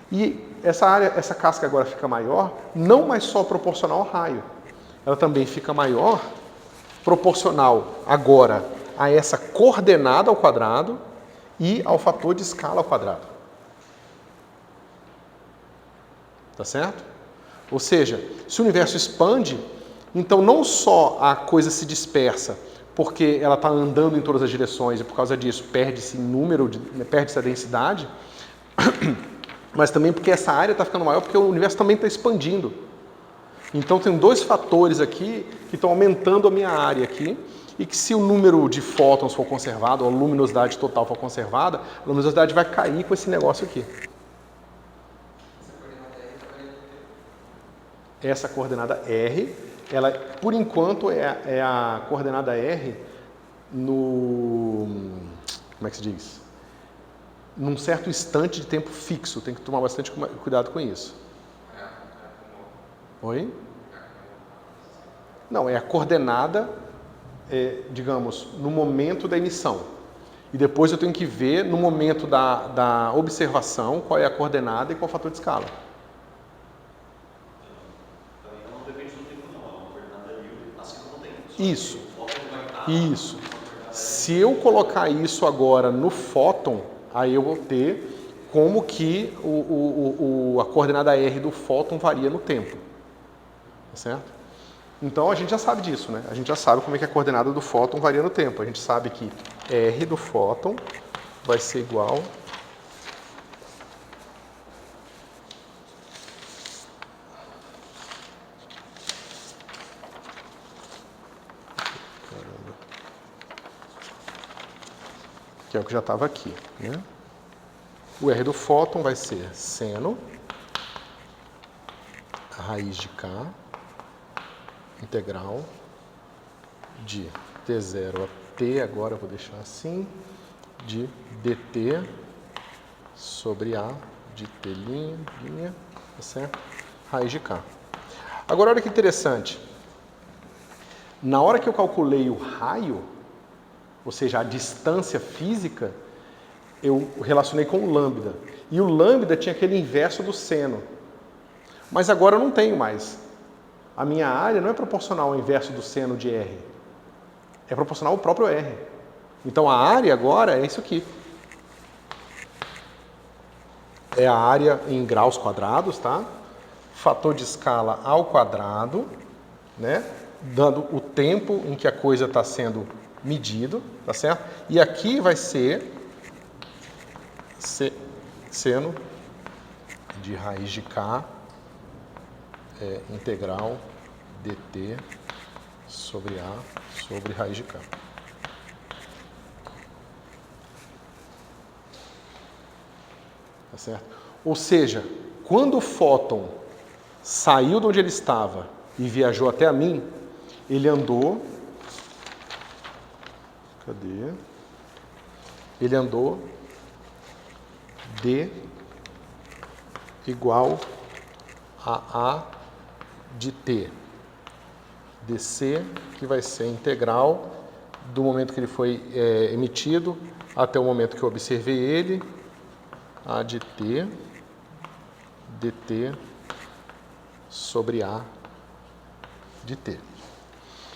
Speaker 1: E essa casca agora fica maior, não mais só proporcional ao raio. Ela também fica maior, proporcional agora a essa coordenada ao quadrado e ao fator de escala ao quadrado. Tá certo? Ou seja, se o universo expande, então não só a coisa se dispersa, porque ela está andando em todas as direções e por causa disso perde-se perde-se a densidade, mas também porque essa área está ficando maior porque o universo também está expandindo. Então tem dois fatores aqui que estão aumentando a minha área aqui e que se o número de fótons for conservado, ou a luminosidade total for conservada, a luminosidade vai cair com esse negócio aqui. Essa coordenada R, ela por enquanto é a coordenada R no... como é que se diz? Num certo instante de tempo fixo, tem que tomar bastante cuidado com isso. Oi? Não, é a coordenada, digamos, no momento da emissão. E depois eu tenho que ver, no momento da observação, qual é a coordenada e qual é o fator de escala.
Speaker 2: Também não depende do tempo, não. É uma coordenada livre, assim como tem.
Speaker 1: Isso. Isso. Se eu colocar isso agora no fóton, aí eu vou ter como que a coordenada R do fóton varia no tempo. certo? Então a gente já sabe disso, né? A gente já sabe como é que a coordenada do fóton varia no tempo. A gente sabe que R do fóton vai ser igual que é o que já estava aqui, né? O R do fóton vai ser seno raiz de K integral de T0 a T, agora eu vou deixar assim, de dt sobre A de T', tá certo? Raiz de K. Agora, olha que interessante. Na hora que eu calculei o raio, ou seja, a distância física, eu relacionei com o lambda. E o lambda tinha aquele inverso do seno. Mas agora eu não tenho mais. A minha área não é proporcional ao inverso do seno de R. É proporcional ao próprio R. Então a área agora é isso aqui. É a área em graus quadrados, tá? Fator de escala ao quadrado, né? Dando o tempo em que a coisa está sendo medido, tá certo? E aqui vai ser seno de raiz de K integral dt sobre A sobre raiz de K. Tá certo? Ou seja, quando o fóton saiu de onde ele estava e viajou até a mim, ele andou... Cadê? Ele andou d igual a A de T. dc, que vai ser integral do momento que ele foi emitido até o momento que eu observei ele, A de T, dt sobre A de T.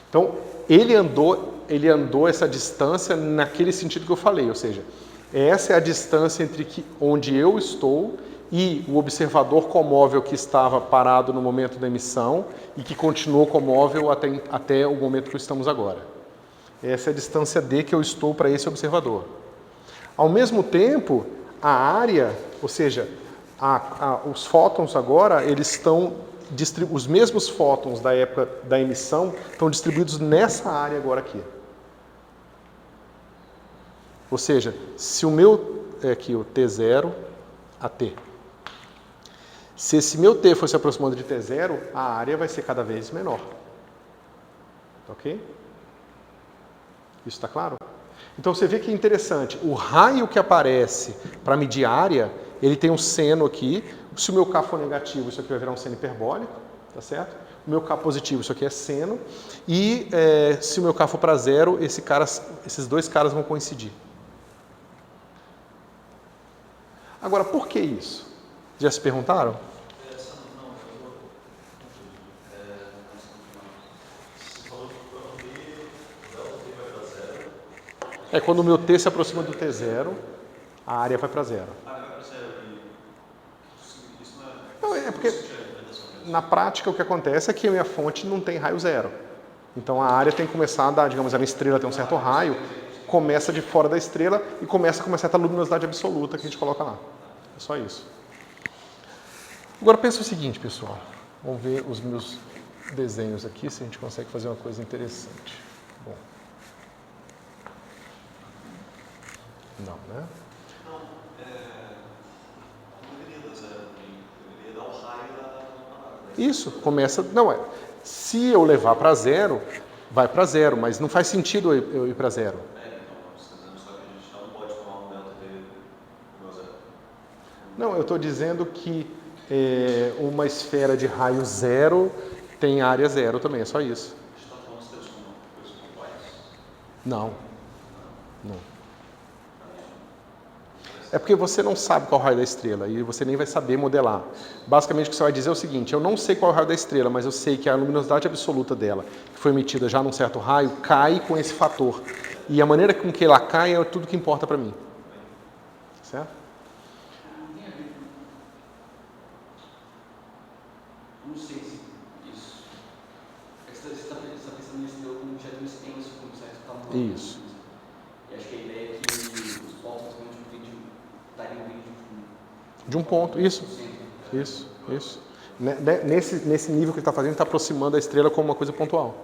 Speaker 1: Então, ele andou essa distância naquele sentido que eu falei, ou seja, essa é a distância entre onde eu estou e o observador comóvel que estava parado no momento da emissão e que continuou comóvel até o momento que estamos agora. Essa é a distância D que eu estou para esse observador. Ao mesmo tempo, a área, ou seja, os fótons agora, eles estão os mesmos fótons da época da emissão estão distribuídos nessa área agora aqui. Ou seja, se o meu aqui o T0 a T. Se esse meu T for se aproximando de T0, a área vai ser cada vez menor. Ok? Isso está claro? Então você vê que é interessante. O raio que aparece para medir a área, ele tem um seno aqui. Se o meu K for negativo, isso aqui vai virar um seno hiperbólico, tá certo? O meu K positivo, isso aqui é seno. E se o meu K for para zero, esses dois caras vão coincidir. Agora, por que isso? Já se perguntaram? Quando o meu T se aproxima do T0, a área vai para zero. Não, é porque na prática o que acontece é que a minha fonte não tem raio zero. Então a área tem que começar a dar, digamos, a minha estrela tem um certo raio, começa de fora da estrela e começa com uma certa luminosidade absoluta que a gente coloca lá. É só isso. Agora pensa o seguinte, pessoal. Vamos ver os meus desenhos aqui, se a gente consegue fazer uma coisa interessante. Bom. Não, né?
Speaker 2: Não, não deveria dar zero, deveria dar o raio da...
Speaker 1: Isso, começa... Não, se eu levar para zero, vai para zero, mas não faz sentido eu ir para zero.
Speaker 2: Então, você está dizendo só que a gente não pode tomar um delta T igual a zero.
Speaker 1: Não, eu estou dizendo que uma esfera de raio zero tem área zero também, é só isso.
Speaker 2: A gente está falando de coisas pontuais?
Speaker 1: Não. Não. É porque você não sabe qual é o raio da estrela e você nem vai saber modelar. Basicamente o que você vai dizer é o seguinte, eu não sei qual é o raio da estrela, mas eu sei que a luminosidade absoluta dela, que foi emitida já num certo raio, cai com esse fator. E a maneira com que ela cai é tudo que importa para mim. Certo?
Speaker 4: Não sei se isso Você está pensando nesse estrela como um objeto extenso, como se está um.
Speaker 1: Isso.
Speaker 4: E acho que a ideia é que os pontos dariam um vídeo
Speaker 1: De um ponto, isso. Isso. Nesse nível que ele está fazendo, ele está aproximando a estrela como uma coisa pontual.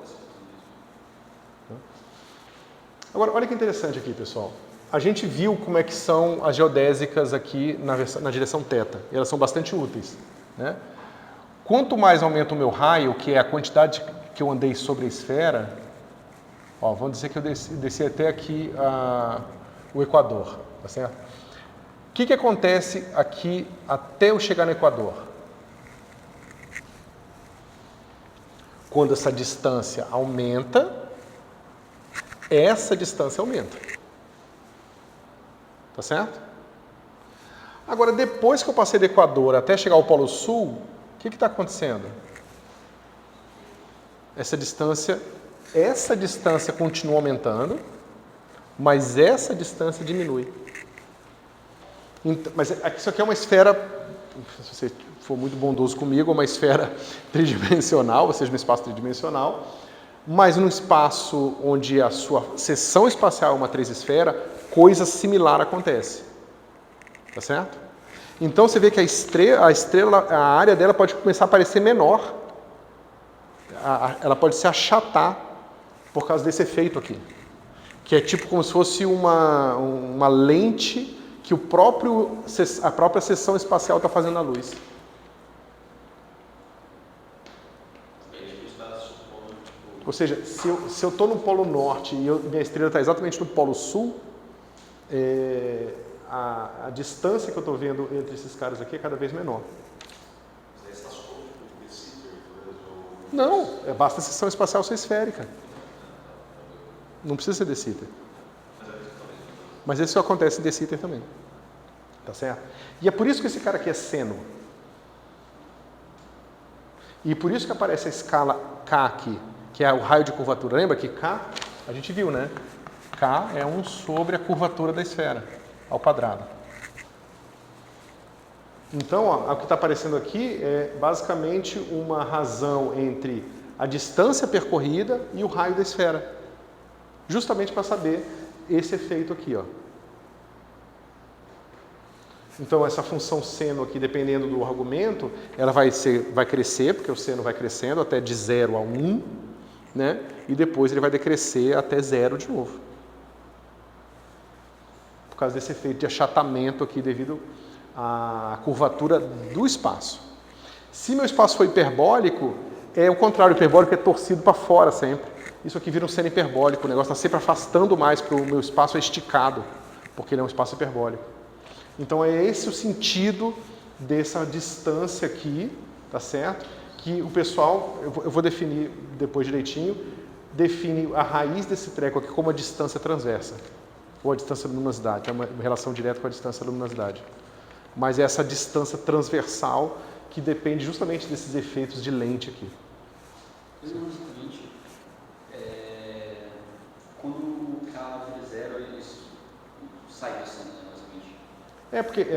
Speaker 1: Agora, olha que interessante aqui, pessoal. A gente viu como é que são as geodésicas aqui na direção θ. E elas são bastante úteis, né? Quanto mais aumenta o meu raio, que é a quantidade que eu andei sobre a esfera, ó, vamos dizer que eu desci até aqui o Equador, tá certo? O que acontece aqui até eu chegar no Equador? Quando essa distância aumenta, essa distância aumenta. Tá certo? Agora, depois que eu passei do Equador até chegar ao Polo Sul, o que está acontecendo? Essa distância continua aumentando, mas essa distância diminui. Então, mas isso aqui é uma esfera, se você for muito bondoso comigo, é uma esfera tridimensional, ou seja, um espaço tridimensional, mas num espaço onde a sua seção espacial é uma 3-esfera, coisa similar acontece. Tá certo? Então você vê que a estrela, a área dela pode começar a parecer menor. Ela pode se achatar por causa desse efeito aqui. Que é tipo como se fosse uma lente que a própria seção espacial está fazendo na luz. Ou seja, se eu estou no Polo Norte e minha estrela está exatamente no Polo Sul, a distância que eu estou vendo entre esses caras aqui é cada vez menor. Não, basta a seção espacial ser esférica. Não precisa ser de Sitter. Mas isso acontece em de Sitter também. Tá certo? E é por isso que esse cara aqui é seno. E por isso que aparece a escala K aqui, que é o raio de curvatura. Lembra que K, a gente viu, né? K é 1 sobre a curvatura da esfera, ao quadrado. Então, ó, o que está aparecendo aqui é basicamente uma razão entre a distância percorrida e o raio da esfera. Justamente para saber esse efeito aqui, ó. Então, essa função seno aqui, dependendo do argumento, ela vai crescer, porque o seno vai crescendo até de 0 a 1, né? E depois ele vai decrescer até 0 de novo. Por causa desse efeito de achatamento aqui devido à curvatura do espaço. Se meu espaço for hiperbólico, é o contrário, o hiperbólico é torcido para fora sempre. Isso aqui vira um seno hiperbólico, o negócio está sempre afastando mais para o meu espaço é esticado, porque ele é um espaço hiperbólico. Então é esse o sentido dessa distância aqui, tá certo? Que o pessoal, eu vou definir depois direitinho, define a raiz desse treco aqui como a distância transversa, ou a distância da luminosidade, é uma relação direta com a distância da luminosidade. Mas é essa distância transversal que depende justamente desses efeitos de lente aqui.
Speaker 4: Mas no seguinte, quando o K vira 0, isso sai da cena, né, basicamente?
Speaker 1: Porque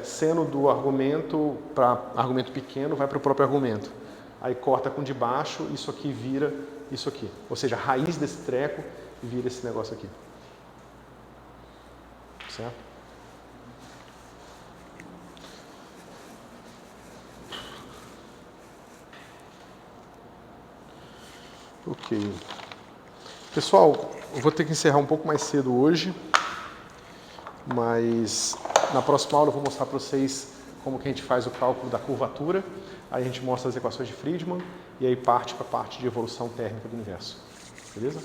Speaker 1: seno do argumento para argumento pequeno vai para o próprio argumento. Aí corta com de baixo, isso aqui vira isso aqui. Ou seja, a raiz desse treco vira esse negócio aqui. Certo? Ok. Pessoal, eu vou ter que encerrar um pouco mais cedo hoje, mas na próxima aula eu vou mostrar para vocês como que a gente faz o cálculo da curvatura, aí a gente mostra as equações de Friedmann e aí parte para a parte de evolução térmica do universo. Beleza?